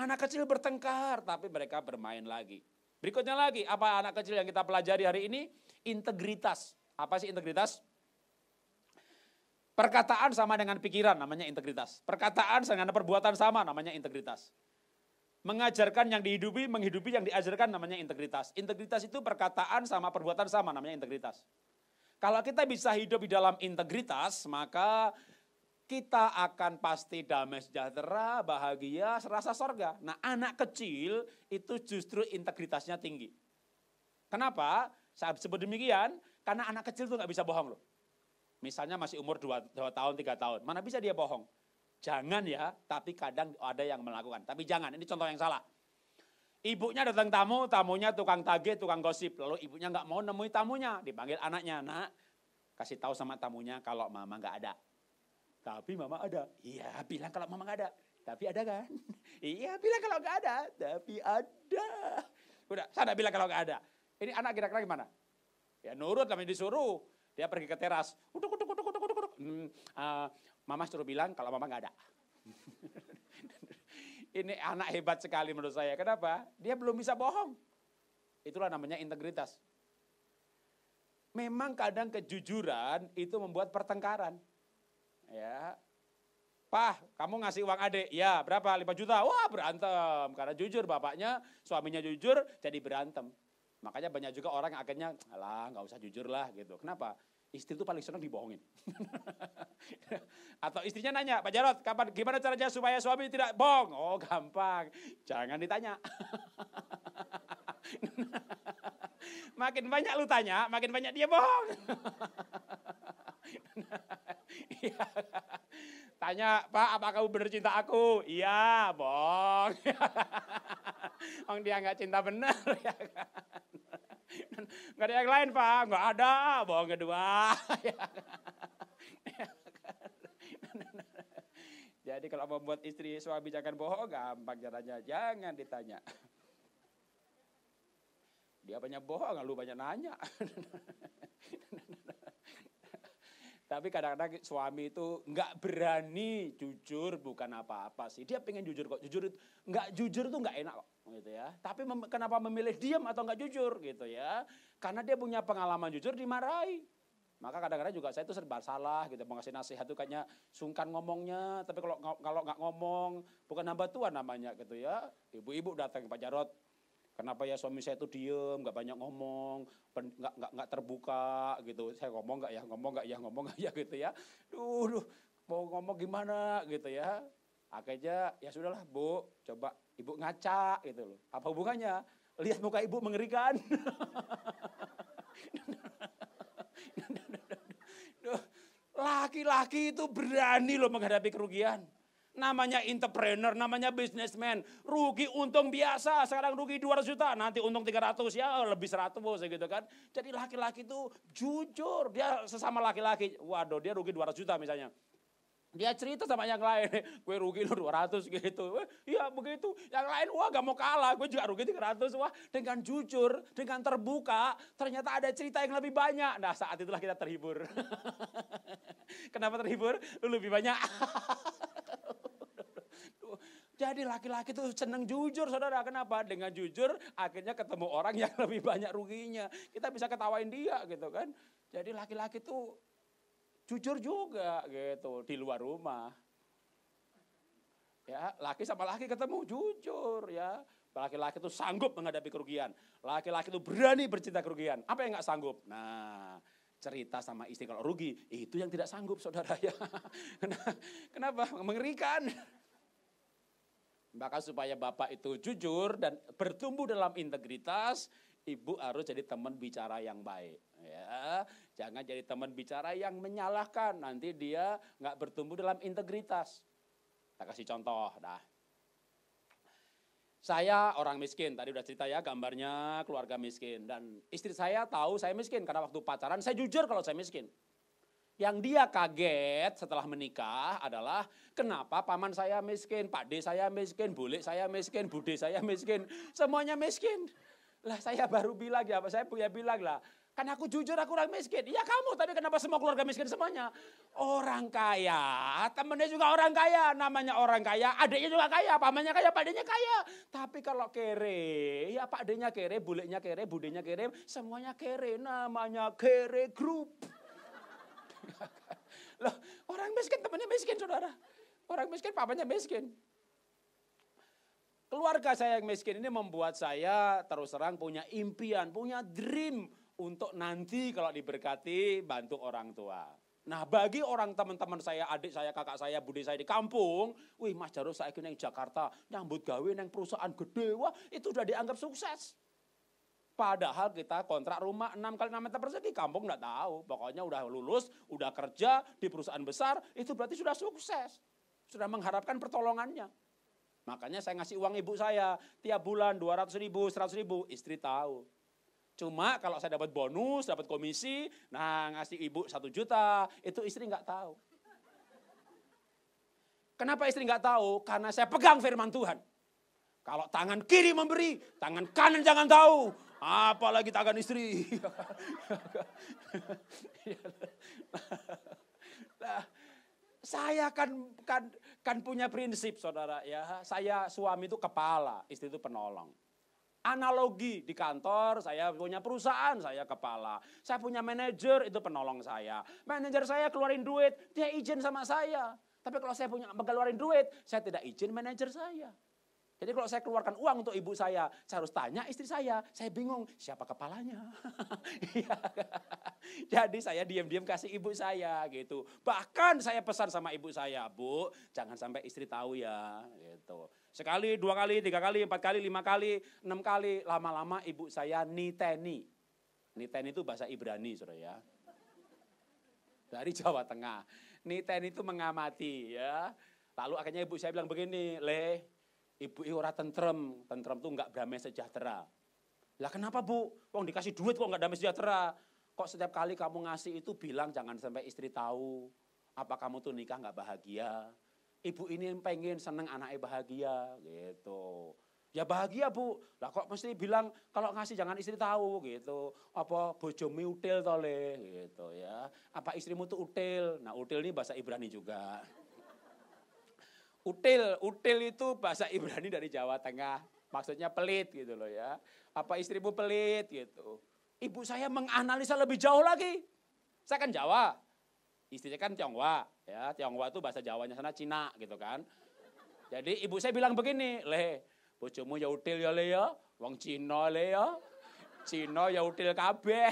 Anak kecil bertengkar, tapi mereka bermain lagi. Berikutnya lagi, apa anak kecil yang kita pelajari hari ini? Integritas. Apa sih integritas? Perkataan sama dengan pikiran, namanya integritas. Perkataan dengan perbuatan sama, namanya integritas. Mengajarkan yang dihidupi, menghidupi yang diajarkan, namanya integritas. Integritas itu perkataan sama perbuatan sama, namanya integritas. Kalau kita bisa hidup di dalam integritas, maka kita akan pasti damai sejahtera, bahagia, serasa sorga. Nah anak kecil itu justru integritasnya tinggi. Kenapa? Saya sebut demikian, karena anak kecil itu nggak bisa bohong loh. Misalnya masih umur 2 tahun, 3 tahun, mana bisa dia bohong? Jangan ya, tapi kadang ada yang melakukan. Tapi jangan, ini contoh yang salah. Ibunya datang tamu, tamunya tukang tagih, tukang gosip. Lalu ibunya nggak mau nemui tamunya, dipanggil anaknya, nak, kasih tahu sama tamunya kalau mama nggak ada. Tapi mama ada. Iya, bilang kalau mama nggak ada. Tapi ada kan? Iya, bilang kalau nggak ada. Tapi ada. Udah, sana bilang kalau nggak ada. Ini anak kira-kira gimana? Ya nurut, namanya disuruh. Dia pergi ke teras. Uduk. Mama suruh bilang kalau mama nggak ada. Ini anak hebat sekali menurut saya. Kenapa? Dia belum bisa bohong. Itulah namanya integritas. Memang kadang kejujuran itu membuat pertengkaran. Ya, Pak, kamu ngasih uang adik, ya berapa? 5 juta, wah berantem. Karena jujur bapaknya, suaminya jujur, jadi berantem. Makanya banyak juga orang yang akhirnya, alah gak usah jujur lah gitu. Kenapa? Istri itu paling senang dibohongin. Atau istrinya nanya, Pak Jarod, gimana caranya supaya suami tidak bohong? Oh gampang, jangan ditanya. Makin banyak lu tanya, makin banyak dia bohong. Tanya, Pak, apa kamu benar cinta aku? Iya, bohong. Orang dia nggak cinta benar, ya kan? Nggak ada yang lain, Pak. Nggak ada, bohong kedua. Jadi kalau membuat istri suami jangan bohong, gampang caranya. Jangan ditanya. Dia banyak bohong, lu banyak nanya. Tapi kadang-kadang suami itu nggak berani jujur, bukan apa-apa sih. Dia pengen jujur kok. Nggak jujur itu nggak enak kok, gitu ya. Tapi kenapa memilih diam atau nggak jujur, gitu ya? Karena dia punya pengalaman jujur dimarahi. Maka kadang-kadang juga saya itu serba salah, gitu. Mau ngasih nasihat itu kayaknya sungkan ngomongnya. Tapi kalau nggak ngomong, bukan hamba Tuhan namanya, gitu ya. Ibu-ibu datang ke Pak Jarod. Kenapa ya suami saya itu diem, nggak banyak ngomong, nggak terbuka gitu. Saya ngomong nggak ya gitu ya. Duh, mau ngomong gimana gitu ya. Akhirnya ya sudahlah Bu, coba Ibu ngaca gitu loh. Apa hubungannya? Lihat muka Ibu mengerikan. Laki-laki itu berani loh menghadapi kerugian. Namanya entrepreneur, namanya businessman. Rugi untung biasa, sekarang rugi 200 juta, nanti untung 300, ya lebih 100 gitu kan. Jadi laki-laki itu jujur, dia sesama laki-laki. Waduh, dia rugi 200 juta misalnya. Dia cerita sama yang lain, gue rugi lu 200 gitu. Iya begitu, yang lain wah gak mau kalah, gue juga rugi 300. Wah dengan jujur, dengan terbuka, ternyata ada cerita yang lebih banyak. Nah saat itulah kita terhibur. Kenapa terhibur? Lu lebih banyak. Jadi laki-laki itu senang jujur saudara. Kenapa? Dengan jujur akhirnya ketemu orang yang lebih banyak ruginya. Kita bisa ketawain dia gitu kan. Jadi laki-laki itu jujur juga gitu di luar rumah. Ya, laki sama laki ketemu jujur ya. Laki-laki itu sanggup menghadapi kerugian. Laki-laki itu berani bercerita kerugian. Apa yang nggak sanggup? Nah, cerita sama istri kalau rugi, itu yang tidak sanggup saudara ya. Kenapa? Mengerikan. Maka supaya bapak itu jujur dan bertumbuh dalam integritas, ibu harus jadi teman bicara yang baik. Ya, jangan jadi teman bicara yang menyalahkan. Nanti dia nggak bertumbuh dalam integritas. Kita kasih contoh. Nah, saya orang miskin. Tadi udah cerita ya gambarnya keluarga miskin. Dan istri saya tahu saya miskin karena waktu pacaran saya jujur kalau saya miskin. Yang dia kaget setelah menikah adalah kenapa paman saya miskin, pak de saya miskin, bule saya miskin, bude saya miskin, semuanya miskin. Lah saya baru bilang ya, saya bilang lah, kan aku jujur aku orang miskin. Iya kamu, tapi kenapa semua keluarga miskin semuanya? Orang kaya, temennya juga orang kaya, namanya orang kaya, adiknya juga kaya, pamannya kaya, pak de-nya kaya. Tapi kalau kere, ya pak de-nya kere, bulenya kere, budenya kere, semuanya kere, namanya kere group. Loh, orang miskin temannya miskin saudara. Orang miskin papanya miskin. Keluarga saya yang miskin ini membuat saya terus terang punya impian, punya dream untuk nanti kalau diberkati bantu orang tua. Nah bagi orang teman-teman saya, adik saya, kakak saya, bude saya di kampung, wih Mas Jarod saya kira yang Jakarta, nyambut gawe yang perusahaan gede, wah itu udah dianggap sukses. Padahal kita kontrak rumah 6 kali 6 meter persegi, kampung enggak tahu. Pokoknya udah lulus, udah kerja di perusahaan besar, itu berarti sudah sukses. Sudah mengharapkan pertolongannya. Makanya saya ngasih uang ibu saya, tiap bulan 200 ribu, 100 ribu, istri tahu. Cuma kalau saya dapat bonus, dapat komisi, nah ngasih ibu 1 juta, itu istri enggak tahu. Kenapa istri enggak tahu? Karena saya pegang firman Tuhan. Kalau tangan kiri memberi, tangan kanan jangan tahu. Apalagi tangan istri. Nah, saya kan punya prinsip saudara ya. Saya suami itu kepala, istri itu penolong. Analogi di kantor, saya punya perusahaan, saya kepala. Saya punya manajer, itu penolong saya. Manajer saya keluarin duit, dia izin sama saya. Tapi kalau saya punya keluarin duit, saya tidak izin manajer saya. Jadi kalau saya keluarkan uang untuk ibu saya harus tanya istri saya bingung siapa kepalanya. Jadi saya diam-diam kasih ibu saya gitu. Bahkan saya pesan sama ibu saya, Bu, jangan sampai istri tahu ya gitu. Sekali, 2 kali, 3 kali, 4 kali, 5 kali, 6 kali, lama-lama ibu saya niteni. Niteni itu bahasa Ibrani, Saudara ya. Dari Jawa Tengah. Niteni itu mengamati ya. Lalu akhirnya ibu saya bilang begini, ibu ora tentrem tuh enggak damai sejahtera. Lah kenapa Bu? Wong dikasih duit kok enggak damai sejahtera? Kok setiap kali kamu ngasih itu bilang jangan sampai istri tahu. Apa kamu tuh nikah enggak bahagia? Ibu ini pengen seneng anaknya bahagia gitu. Ya bahagia Bu. Lah kok mesti bilang kalau ngasih jangan istri tahu gitu. Apa bojomu util to le gitu ya. Apa istrimu tuh util? Nah util ini bahasa Ibrani juga. Util itu bahasa Ibrani dari Jawa Tengah. Maksudnya pelit gitu loh ya. Apa istrimu pelit gitu. Ibu saya menganalisa lebih jauh lagi. Saya kan Jawa. Istrinya kan Tionghoa. Ya, Tionghoa itu bahasa Jawanya sana Cina gitu kan. Jadi ibu saya bilang begini, bojomu ya util ya le ya. Wong Cina le ya. Cina ya util kabeh.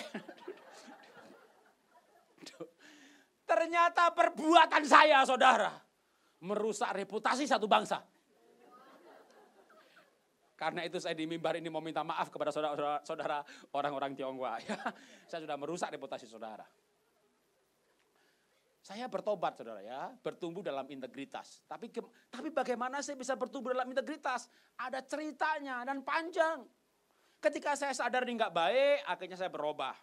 Ternyata perbuatan saya saudara merusak reputasi satu bangsa. Karena itu saya di mimbar ini mau minta maaf kepada saudara orang-orang Tionghoa. Ya, saya sudah merusak reputasi saudara. Saya bertobat saudara ya, bertumbuh dalam integritas. Tapi bagaimana saya bisa bertumbuh dalam integritas? Ada ceritanya dan panjang. Ketika saya sadar ini nggak baik, akhirnya saya berubah.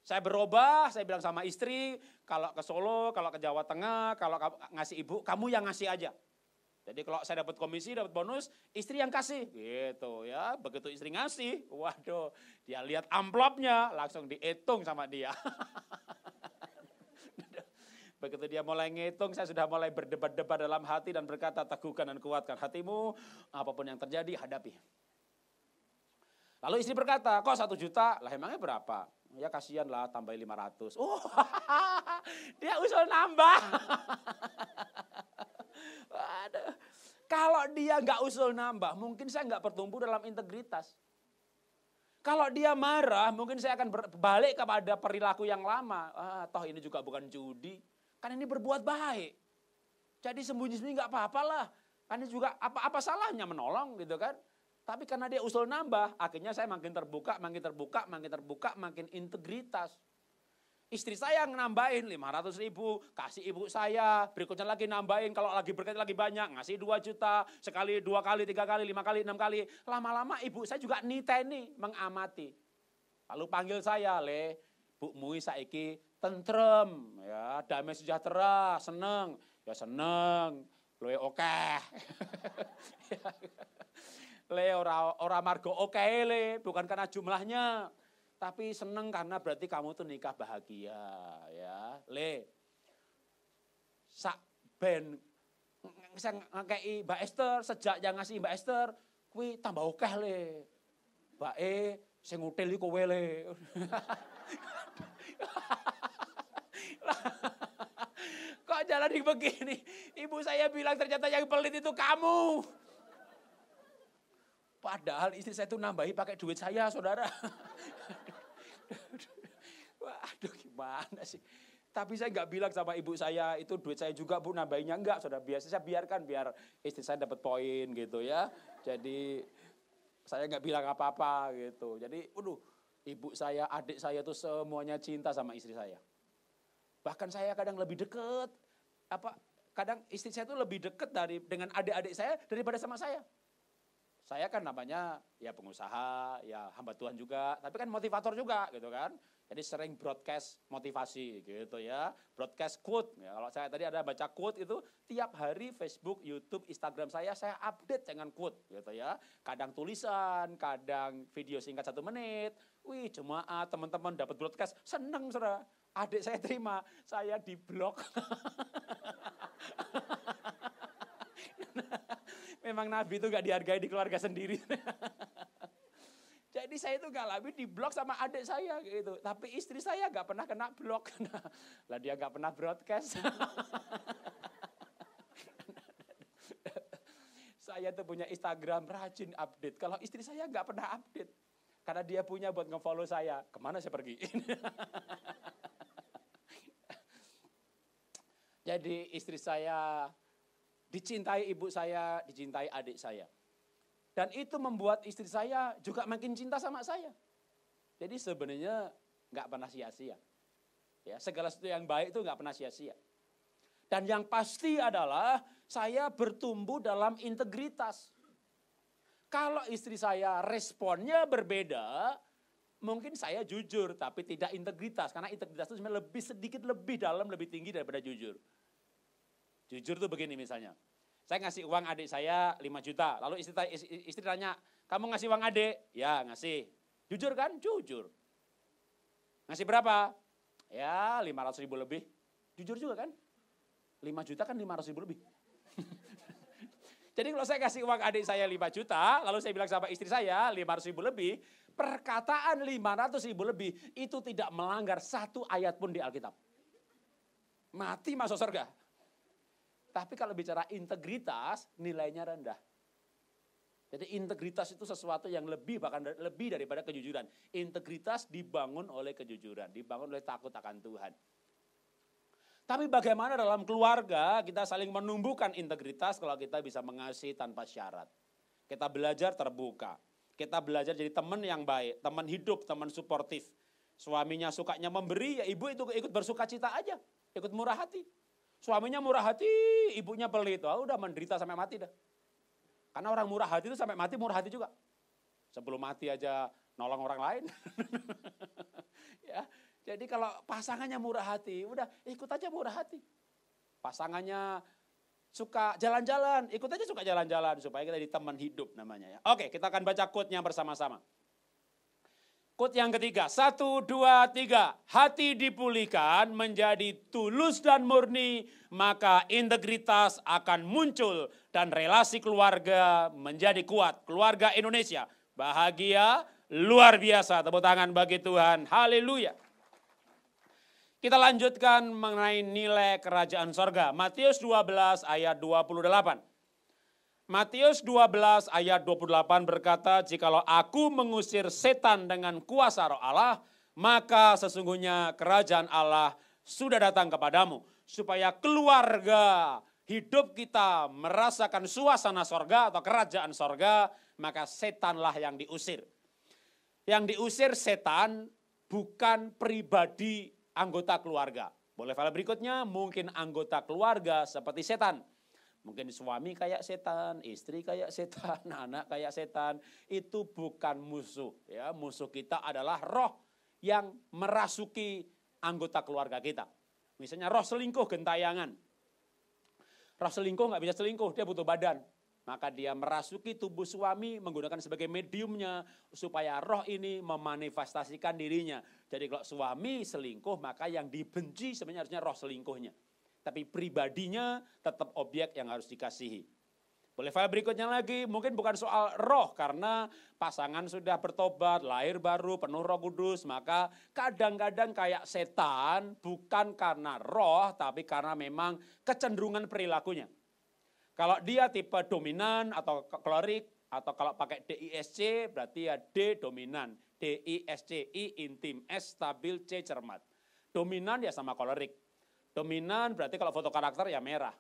Saya berubah, saya bilang sama istri, kalau ke Solo, kalau ke Jawa Tengah, kalau ngasih ibu, kamu yang ngasih aja. Jadi kalau saya dapat komisi, dapat bonus, istri yang kasih. Gitu ya, begitu istri ngasih, waduh, dia lihat amplopnya, langsung dihitung sama dia. Begitu dia mulai ngitung, saya sudah mulai berdebat-debat dalam hati dan berkata, teguhkan dan kuatkan hatimu, apapun yang terjadi, hadapi. Lalu istri berkata, kok 1 juta? Lah emangnya berapa? Ya kasihan lah, tambahin 500. Oh, dia usul nambah. Waduh. Kalau dia nggak usul nambah, mungkin saya nggak bertumbuh dalam integritas. Kalau dia marah, mungkin saya akan balik kepada perilaku yang lama. Toh ini juga bukan judi, kan ini berbuat baik. Jadi sembunyi-sembunyi nggak apa-apa lah. Kan ini juga apa salahnya menolong gitu kan. Tapi karena dia usul nambah, akhirnya saya makin terbuka, makin integritas. Istri saya nambahin 500 ribu, kasih ibu saya, berikutnya lagi nambahin, kalau lagi berkat lagi banyak, ngasih 2 juta, sekali, 2 kali, 3 kali, 5 kali, 6 kali. Lama-lama ibu saya juga niteni, mengamati. Lalu panggil saya, Bu Mui saiki tentrem, ya, damai sejahtera, seneng. Ya seneng, luwe okeh. Ora margo oke bukan karena jumlahnya, tapi seneng karena berarti kamu tuh nikah bahagia, ya. Sak ben saya ngekei Mbak Esther, sejak yang ngasih Mbak Esther, kuwi tambah oke Mbak sing ngutil iku kowe Kok jalan begini? Ibu saya bilang ternyata yang pelit itu kamu. Padahal istri saya itu nambahi pakai duit saya, saudara. Waduh, gimana sih? Tapi saya nggak bilang sama ibu saya, itu duit saya juga Bu, nambahinya enggak, saudara. Biasa saya biarkan, biar istri saya dapat poin gitu ya. Jadi saya nggak bilang apa-apa gitu. Jadi, ibu saya, adik saya itu semuanya cinta sama istri saya. Bahkan saya kadang lebih dekat, kadang istri saya itu lebih dekat dengan adik-adik saya daripada sama saya. Saya kan namanya ya pengusaha, ya hamba Tuhan juga, tapi kan motivator juga gitu kan. Jadi sering broadcast motivasi gitu ya, broadcast quote. Ya, kalau saya tadi ada baca quote itu tiap hari Facebook, YouTube, Instagram saya update dengan quote gitu ya. Kadang tulisan, kadang video singkat 1 menit. Wih, jemaat teman-teman dapat broadcast, seneng saudara. Adik saya terima, saya diblok. Memang Nabi itu gak dihargai di keluarga sendiri. Jadi saya itu gak lebih diblok sama adik saya gitu. Tapi istri saya gak pernah kena blok. Lah dia gak pernah broadcast. Saya tuh punya Instagram rajin update. Kalau istri saya gak pernah update. Karena dia punya buat nge-follow saya. Kemana saya pergi? Jadi istri saya dicintai, ibu saya, dicintai adik saya. Dan itu membuat istri saya juga makin cinta sama saya. Jadi sebenarnya nggak pernah sia-sia. Ya, segala sesuatu yang baik itu nggak pernah sia-sia. Dan yang pasti adalah saya bertumbuh dalam integritas. Kalau istri saya responnya berbeda, mungkin saya jujur tapi tidak integritas. Karena integritas itu sebenarnya sedikit lebih dalam, lebih tinggi daripada jujur. Jujur tuh begini misalnya, saya ngasih uang adik saya 5 juta, lalu istri tanya, kamu ngasih uang adik? Ya ngasih. Jujur kan? Jujur. Ngasih berapa? Ya 500 ribu lebih. Jujur juga kan? 5 juta kan 500 ribu lebih. Jadi kalau saya kasih uang adik saya 5 juta, lalu saya bilang sama istri saya 500 ribu lebih, perkataan 500 ribu lebih itu tidak melanggar 1 ayat pun di Alkitab. Mati masuk surga. Tapi kalau bicara integritas, nilainya rendah. Jadi integritas itu sesuatu yang bahkan lebih daripada kejujuran. Integritas dibangun oleh kejujuran, dibangun oleh takut akan Tuhan. Tapi bagaimana dalam keluarga kita saling menumbuhkan integritas kalau kita bisa mengasihi tanpa syarat. Kita belajar terbuka. Kita belajar jadi teman yang baik, teman hidup, teman suportif. Suaminya sukanya memberi, ya ibu itu ikut bersuka cita aja, ikut murah hati. Suaminya murah hati, ibunya pelit. Udah menderita sampai mati dah. Karena orang murah hati itu sampai mati murah hati juga. Sebelum mati aja nolong orang lain. Ya, Jadi kalau pasangannya murah hati, udah ikut aja murah hati. Pasangannya suka jalan-jalan, ikut aja suka jalan-jalan supaya kita jadi teman hidup namanya ya. Oke, kita akan baca quote-nya bersama-sama. Quote yang ketiga, 1, 2, 3. Hati dipulihkan menjadi tulus dan murni, maka integritas akan muncul dan relasi keluarga menjadi kuat. Keluarga Indonesia bahagia, luar biasa. Tepuk tangan bagi Tuhan. Haleluya. Kita lanjutkan mengenai nilai kerajaan sorga. Matius 12 ayat 28. Matius 12 ayat 28 berkata, jikalau aku mengusir setan dengan kuasa roh Allah, maka sesungguhnya kerajaan Allah sudah datang kepadamu. Supaya keluarga hidup kita merasakan suasana sorga atau kerajaan sorga, maka setanlah yang diusir. Yang diusir setan bukan pribadi anggota keluarga. Boleh file berikutnya, mungkin anggota keluarga seperti setan. Mungkin suami kayak setan, istri kayak setan, anak kayak setan. Itu bukan musuh. Ya, musuh kita adalah roh yang merasuki anggota keluarga kita. Misalnya roh selingkuh gentayangan. Roh selingkuh nggak bisa selingkuh, dia butuh badan. Maka dia merasuki tubuh suami menggunakan sebagai mediumnya supaya roh ini memanifestasikan dirinya. Jadi kalau suami selingkuh maka yang dibenci sebenarnya harusnya roh selingkuhnya. Tapi pribadinya tetap objek yang harus dikasihi. Boleh file berikutnya lagi, mungkin bukan soal roh karena pasangan sudah bertobat, lahir baru, penuh Roh Kudus, maka kadang-kadang kayak setan bukan karena roh tapi karena memang kecenderungan perilakunya. Kalau dia tipe dominan atau kolerik, atau kalau pakai DISC berarti ya D dominan, DISC, I intim, S stabil, C cermat. Dominan ya sama kolerik. Dominan berarti kalau foto karakter ya merah.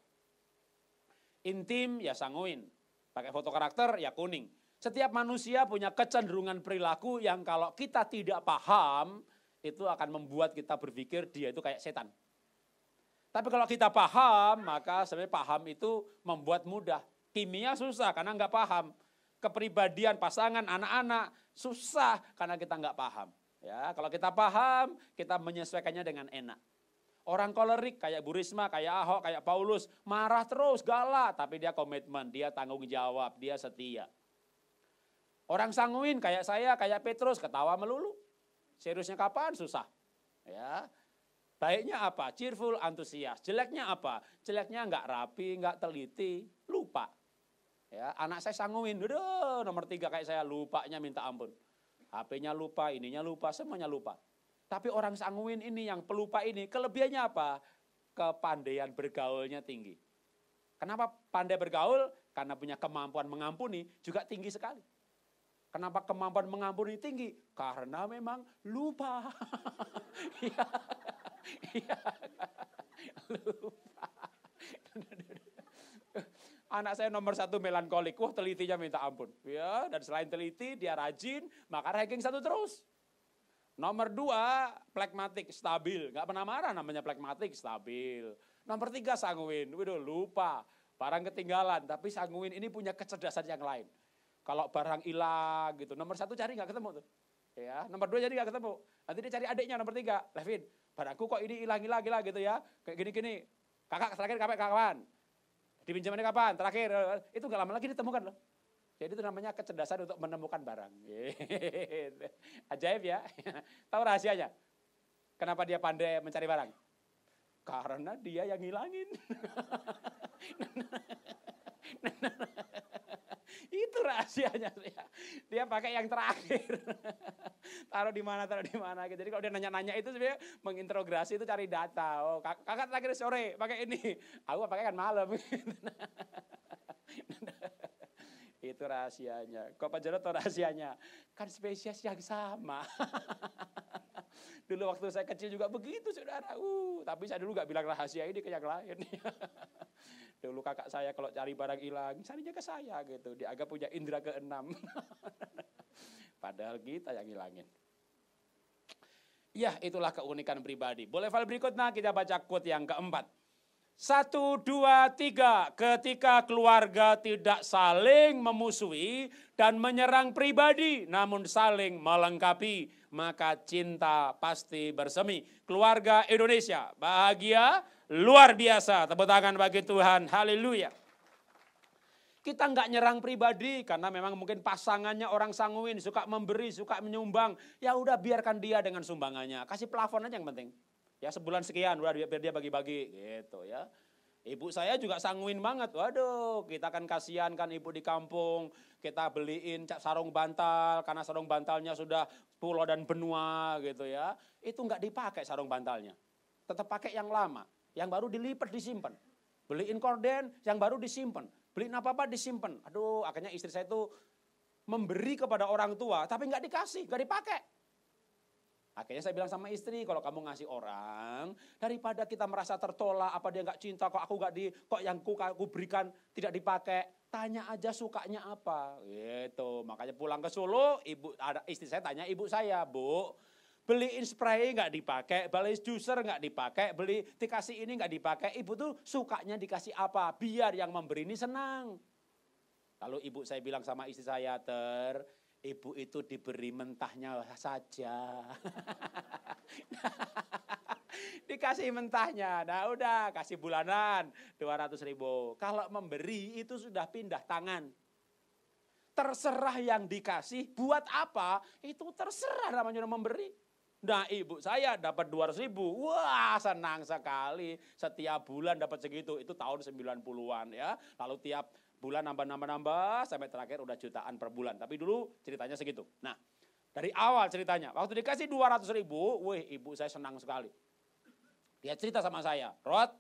Intim ya sanguin. Pakai foto karakter ya kuning. Setiap manusia punya kecenderungan perilaku yang kalau kita tidak paham, itu akan membuat kita berpikir dia itu kayak setan. Tapi kalau kita paham, maka sebenarnya paham itu membuat mudah. Kimia susah karena nggak paham. Kepribadian pasangan, anak-anak susah karena kita nggak paham. Ya, kalau kita paham, kita menyesuaikannya dengan enak. Orang kolerik kayak Bu Risma, kayak Ahok, kayak Paulus, marah terus, galak, tapi dia komitmen, dia tanggung jawab, dia setia. Orang sanguin kayak saya, kayak Petrus, ketawa melulu. Seriusnya kapan? Susah. Ya. Baiknya apa? Cheerful, antusias. Jeleknya apa? Jeleknya nggak rapi, nggak teliti, lupa. Ya, anak saya sanguin, nomor 3 kayak saya, lupanya minta ampun. HP-nya lupa, ininya lupa, semuanya lupa. Tapi orang sanguin ini, yang pelupa ini, kelebihannya apa? Kepandaian bergaulnya tinggi. Kenapa pandai bergaul? Karena punya kemampuan mengampuni juga tinggi sekali. Kenapa kemampuan mengampuni tinggi? Karena memang lupa. Iya, lupa. Anak saya nomor 1 melankolik, wah telitinya minta ampun. Ya, dan selain teliti, dia rajin, maka ranking 1 terus. Nomor 2, plekmatik, stabil. Nggak pernah marah namanya plekmatik, stabil. Nomor 3, sanguin. Waduh, lupa. Barang ketinggalan, tapi sanguin ini punya kecerdasan yang lain. Kalau barang hilang gitu, nomor 1 cari nggak ketemu tuh. Ya, nomor 2 jadi nggak ketemu. Nanti dia cari adiknya nomor 3, Levin. Barangku kok ini hilang gitu ya. Kayak gini-gini. Kakak terakhir kapan? Dipinjamannya kapan? Terakhir. Itu nggak lama lagi ditemukan loh. Jadi itu namanya kecerdasan untuk menemukan barang. Ajaib ya. Tahu rahasianya? Kenapa dia pandai mencari barang? Karena dia yang ngilangin. Itu rahasianya. Dia pakai yang terakhir. Taruh di mana. Jadi kalau dia nanya-nanya itu sebenarnya menginterogasi itu cari data. Oh, kakak terakhir sore pakai ini. Aku pakai kan malam. Itu rahasianya. Kok Pak Jarod tahu rahasianya? Kan spesies yang sama. Dulu waktu saya kecil juga begitu, saudara. Tapi saya dulu gak bilang rahasia ini ke yang lain. Dulu kakak saya kalau cari barang hilang, carinya ke saya gitu. Dia agak punya indera ke-6. Padahal kita yang hilangin. Ya, itulah keunikan pribadi. Boleh file berikutnya kita baca quote yang keempat. 1, 2, 3, ketika keluarga tidak saling memusuhi dan menyerang pribadi, namun saling melengkapi, maka cinta pasti bersemi. Keluarga Indonesia bahagia luar biasa. Tepuk tangan bagi Tuhan, haleluya. Kita nggak nyerang pribadi karena memang mungkin pasangannya orang sanguin, suka memberi, suka menyumbang. Ya udah biarkan dia dengan sumbangannya. Kasih plafon aja yang penting. Ya sebulan sekian, udah biar dia bagi-bagi gitu ya. Ibu saya juga sanguin banget. Waduh, kita kan kasihan kan ibu di kampung. Kita beliin sarung bantal karena sarung bantalnya sudah pulau dan benua gitu ya. Itu nggak dipakai sarung bantalnya. Tetap pakai yang lama. Yang baru dilipat disimpan. Beliin korden, yang baru disimpan. Beliin apa-apa disimpan. Aduh, akhirnya istri saya itu memberi kepada orang tua, tapi nggak dikasih, nggak dipakai. Akhirnya saya bilang sama istri, kalau kamu ngasih orang, daripada kita merasa tertolak, apa dia nggak cinta, kok aku nggak kok yang aku berikan tidak dipakai, tanya aja sukanya apa, gitu. Makanya pulang ke Solo, istri saya tanya ibu saya, Bu, beliin spray nggak dipakai, beli juicer nggak dipakai, dikasih ini nggak dipakai, ibu tuh sukanya dikasih apa, biar yang memberi ini senang. Lalu ibu saya bilang sama istri saya, ibu itu diberi mentahnya saja. Dikasih mentahnya, nah udah kasih bulanan 200.000. Kalau memberi itu sudah pindah tangan. Terserah yang dikasih, buat apa, itu terserah namanya memberi. Nah ibu saya dapat 200.000, wah senang sekali. Setiap bulan dapat segitu, itu tahun 90-an ya. Lalu tiap bulan nambah sampai terakhir udah jutaan per bulan. Tapi dulu ceritanya segitu. Nah, dari awal ceritanya, waktu dikasih 200.000, wih ibu saya senang sekali. Dia cerita sama saya, Rod,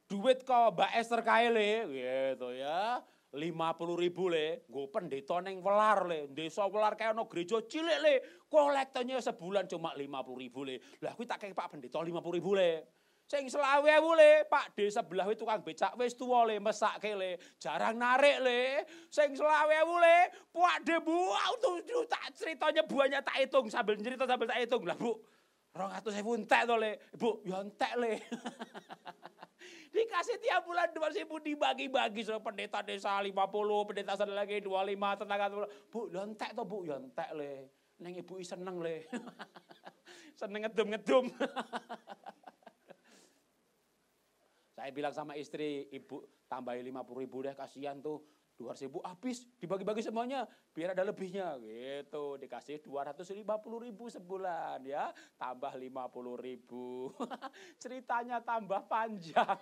duit kau Mbak Esther kaile, gitu ya. 50.000 le, gue pendeta neng Welar le, desa Welar kayak ono gereja cilik le, kolektornya sebulan cuma 50.000 le. Lah aku tak kayak Pak Pendeta 50.000 le. Sing 20.000 le, Pak D sebelah itu tukang becak wis tuwa le, mesake le, jarang narik le. Sing 20.000 le, Pak D buah tuh tak ceritanya buahnya tak hitung sambil cerita sambil tak hitung. Lah Bu, 200.000 entek to le. Bu, ya entek le. Dikasih tiap bulan 2.000 dibagi-bagi sama pendeta desa 50, pendeta sana lagi 25, tetangga. Bu, ya entek to Bu, ya entek le. Neng ibu seneng le. Seneng ngedum-ngedum. Saya bilang sama istri, ibu tambahin 50.000 deh, kasihan tuh. 200.000 habis, dibagi-bagi semuanya, biar ada lebihnya. Gitu, dikasih 250.000 sebulan ya, tambah 50.000. Ceritanya tambah panjang.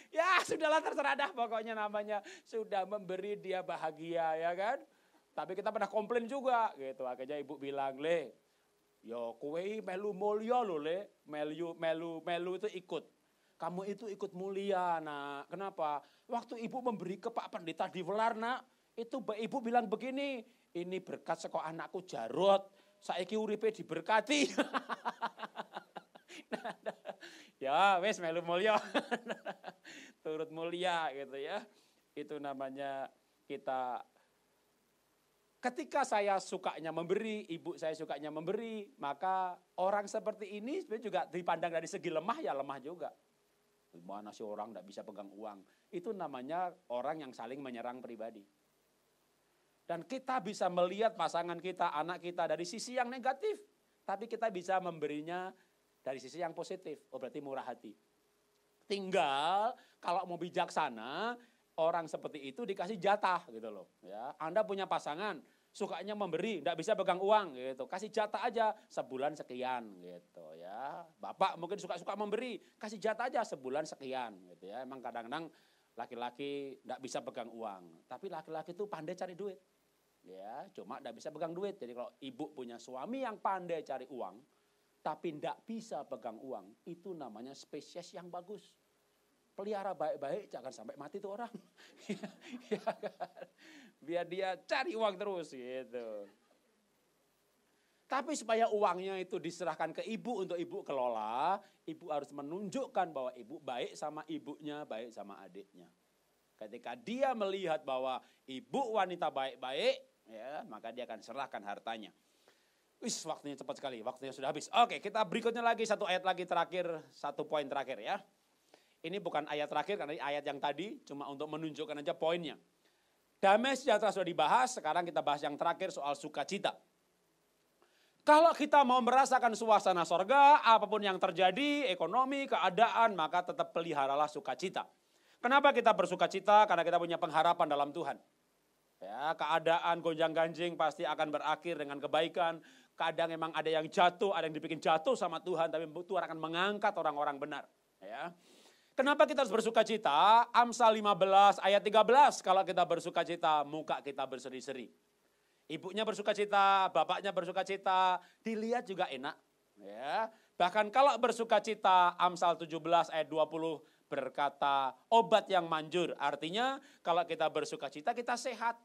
Ya sudahlah terserah dah, pokoknya namanya sudah memberi dia bahagia ya kan. Tapi kita pernah komplain juga gitu, akhirnya ibu bilang, Le, yo kowe melu mulia lho le, melu itu ikut. Kamu itu ikut mulia nak. Kenapa? Waktu ibu memberi ke Pak Pendeta di Welar nak, itu ibu bilang begini, ini berkat saka anakku Jarot, saiki uripe diberkati. Ya wes melu mulia. Turut mulia gitu ya. Itu namanya kita. Ketika saya sukanya memberi, ibu saya sukanya memberi, maka orang seperti ini sebenarnya juga dipandang dari segi lemah ya lemah juga. Gimana sih orang tidak bisa pegang uang? Itu namanya orang yang saling menyerang pribadi. Dan kita bisa melihat pasangan kita, anak kita dari sisi yang negatif. Tapi kita bisa memberinya dari sisi yang positif. Oh berarti murah hati. Tinggal kalau mau bijaksana, orang seperti itu dikasih jatah gitu loh. Ya, Anda punya pasangan, sukanya memberi, tidak bisa pegang uang gitu. Kasih jatah aja sebulan sekian gitu ya. Bapak mungkin suka-suka memberi, kasih jatah aja sebulan sekian gitu ya. Emang kadang-kadang laki-laki tidak bisa pegang uang, tapi laki-laki itu pandai cari duit. Ya, cuma tidak bisa pegang duit. Jadi kalau ibu punya suami yang pandai cari uang, tapi tidak bisa pegang uang, itu namanya spesies yang bagus. Pelihara baik-baik, jangan sampai mati tuh orang. Ya kan? Biar dia cari uang terus gitu. Tapi supaya uangnya itu diserahkan ke ibu untuk ibu kelola, ibu harus menunjukkan bahwa ibu baik sama ibunya, baik sama adiknya. Ketika dia melihat bahwa ibu wanita baik-baik, ya, maka dia akan serahkan hartanya. Wis, waktunya cepat sekali, waktunya sudah habis. Oke, kita berikutnya lagi, satu ayat lagi terakhir, satu poin terakhir ya. Ini bukan ayat terakhir karena ayat yang tadi cuma untuk menunjukkan aja poinnya. Damai sejahtera sudah dibahas, sekarang kita bahas yang terakhir soal sukacita. Kalau kita mau merasakan suasana sorga, apapun yang terjadi, ekonomi, keadaan, maka tetap peliharalah sukacita. Kenapa kita bersukacita? Karena kita punya pengharapan dalam Tuhan. Ya, keadaan gonjang-ganjing pasti akan berakhir dengan kebaikan. Kadang memang ada yang jatuh, ada yang dibikin jatuh sama Tuhan, tapi Tuhan akan mengangkat orang-orang benar. Ya. Kenapa kita harus bersukacita? Amsal 15 ayat 13, kalau kita bersukacita, muka kita berseri-seri. Ibunya bersukacita, bapaknya bersukacita, dilihat juga enak. Ya. Bahkan kalau bersukacita, Amsal 17 ayat 20 berkata obat yang manjur. Artinya kalau kita bersukacita kita sehat.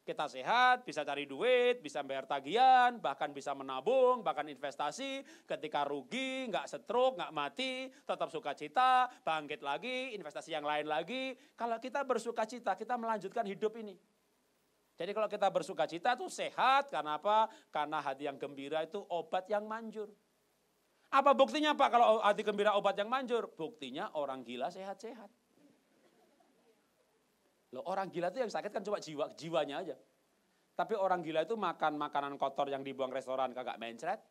Kita sehat, bisa cari duit, bisa bayar tagihan, bahkan bisa menabung, bahkan investasi. Ketika rugi, nggak stroke, nggak mati, tetap sukacita, bangkit lagi, investasi yang lain lagi. Kalau kita bersukacita, kita melanjutkan hidup ini. Jadi kalau kita bersukacita itu sehat, karena apa? Karena hati yang gembira itu obat yang manjur. Apa buktinya Pak kalau hati gembira obat yang manjur? Buktinya orang gila sehat-sehat. Loh, orang gila itu yang sakit kan cuma jiwanya aja. Tapi orang gila itu makan makanan kotor yang dibuang restoran kagak mencret.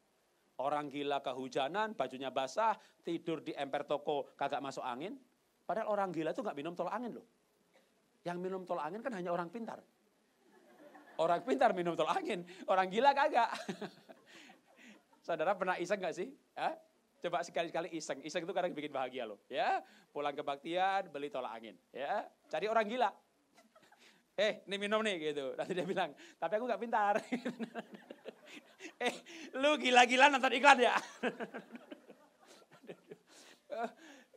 Orang gila kehujanan, bajunya basah, tidur di emper toko kagak masuk angin. Padahal orang gila itu gak minum tolak angin loh. Yang minum tolak angin kan hanya orang pintar. Orang pintar minum tolak angin, orang gila kagak. Saudara pernah iseng gak sih? Ya? Coba sekali-sekali iseng. Iseng itu kadang bikin bahagia loh. Ya, pulang kebaktian, beli tolak angin. Ya, cari orang gila. Ini minum nih gitu. Nanti dia bilang, tapi aku gak pintar. Lu gila-gila nonton iklan ya?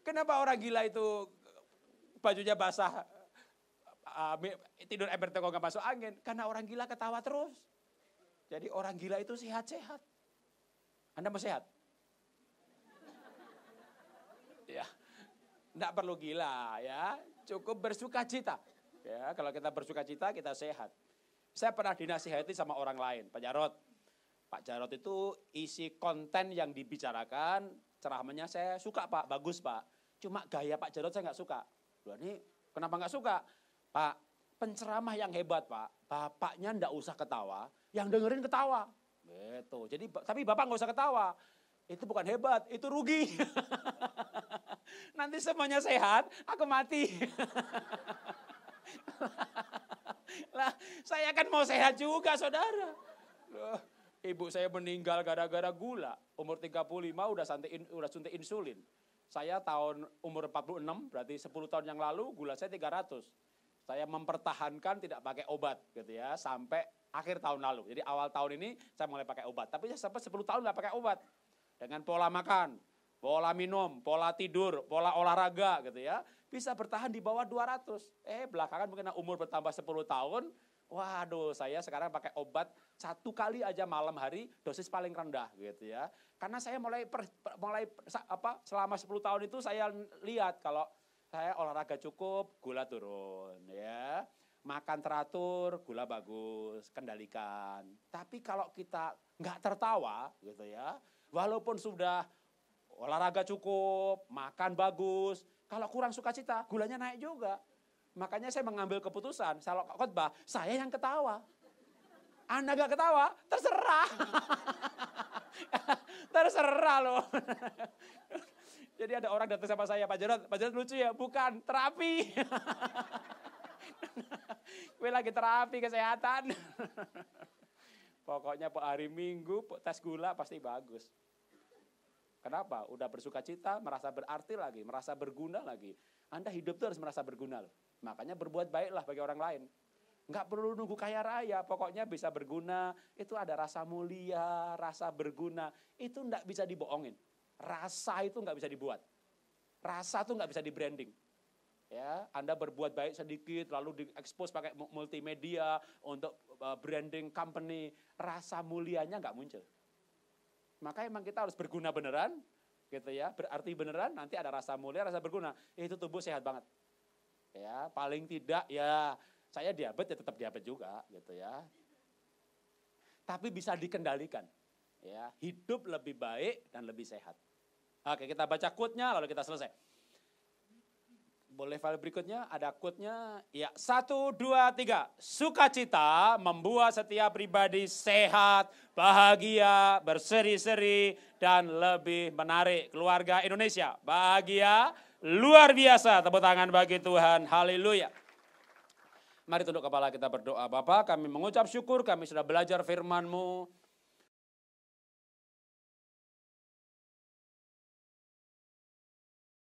Kenapa orang gila itu bajunya basah, tidur ember toko gak masuk angin? Karena orang gila ketawa terus. Jadi orang gila itu sehat-sehat. Anda mau sehat? Ya, enggak perlu gila ya, cukup bersukacita. Ya, kalau kita bersukacita kita sehat. Saya pernah dinasihati sama orang lain, Pak Jarot itu isi konten yang dibicarakan, ceramahnya saya suka Pak, bagus Pak. Cuma gaya Pak Jarot saya nggak suka. Loh ini kenapa nggak suka? Pak, penceramah yang hebat Pak, bapaknya nggak usah ketawa, yang dengerin ketawa. Gitu. Jadi tapi Bapak nggak usah ketawa. Itu bukan hebat, itu rugi. Nanti semuanya sehat, aku mati. Lah, saya kan mau sehat juga, Saudara. Loh, ibu saya meninggal gara-gara gula. Umur 35 udah suntik insulin. Saya tahun umur 46, berarti 10 tahun yang lalu gula saya 300. Saya mempertahankan tidak pakai obat gitu ya, sampai akhir tahun lalu. Jadi awal tahun ini saya mulai pakai obat. Tapi saya sampai 10 tahun nggak pakai obat. Dengan pola makan, pola minum, pola tidur, pola olahraga gitu ya. Bisa bertahan di bawah 200. Belakangan mungkin umur bertambah 10 tahun. Waduh, saya sekarang pakai obat 1 kali aja malam hari, dosis paling rendah gitu ya. Karena saya selama 10 tahun itu saya lihat kalau saya olahraga cukup, gula turun ya. Makan teratur, gula bagus, kendalikan. Tapi kalau kita nggak tertawa gitu ya, walaupun sudah olahraga cukup, makan bagus, kalau kurang sukacita, gulanya naik juga. Makanya saya mengambil keputusan, kalau khotbah, saya yang ketawa. Anda gak ketawa, terserah. Terserah loh. Jadi ada orang datang sama saya, Pak Jarot lucu ya? Bukan, terapi. Gue lagi terapi kesehatan. Pokoknya hari Minggu tes gula pasti bagus. Kenapa? Udah bersukacita, merasa berarti lagi, merasa berguna lagi. Anda hidup tuh harus merasa berguna loh. Makanya berbuat baiklah bagi orang lain. Nggak perlu nunggu kaya raya, pokoknya bisa berguna. Itu ada rasa mulia, rasa berguna. Itu nggak bisa dibohongin. Rasa itu nggak bisa dibuat. Rasa itu nggak bisa di branding. Ya, Anda berbuat baik sedikit, lalu diekspos pakai multimedia untuk branding company. Rasa mulianya nggak muncul. Maka emang kita harus berguna beneran, gitu ya. Berarti beneran, nanti ada rasa mulia, rasa berguna. Itu tubuh sehat banget. Ya, paling tidak ya saya diabetes ya tetap diabetes juga, gitu ya. Tapi bisa dikendalikan. Ya, hidup lebih baik dan lebih sehat. Oke, kita baca quote-nya lalu kita selesai. Boleh file berikutnya, ada quote-nya. Ya, 1, 2, 3. Sukacita membuat setiap pribadi sehat, bahagia, berseri-seri, dan lebih menarik. Keluarga Indonesia, bahagia, luar biasa. Tepuk tangan bagi Tuhan, haleluya. Mari tunduk kepala kita berdoa. Bapa, kami mengucap syukur, kami sudah belajar firman-Mu.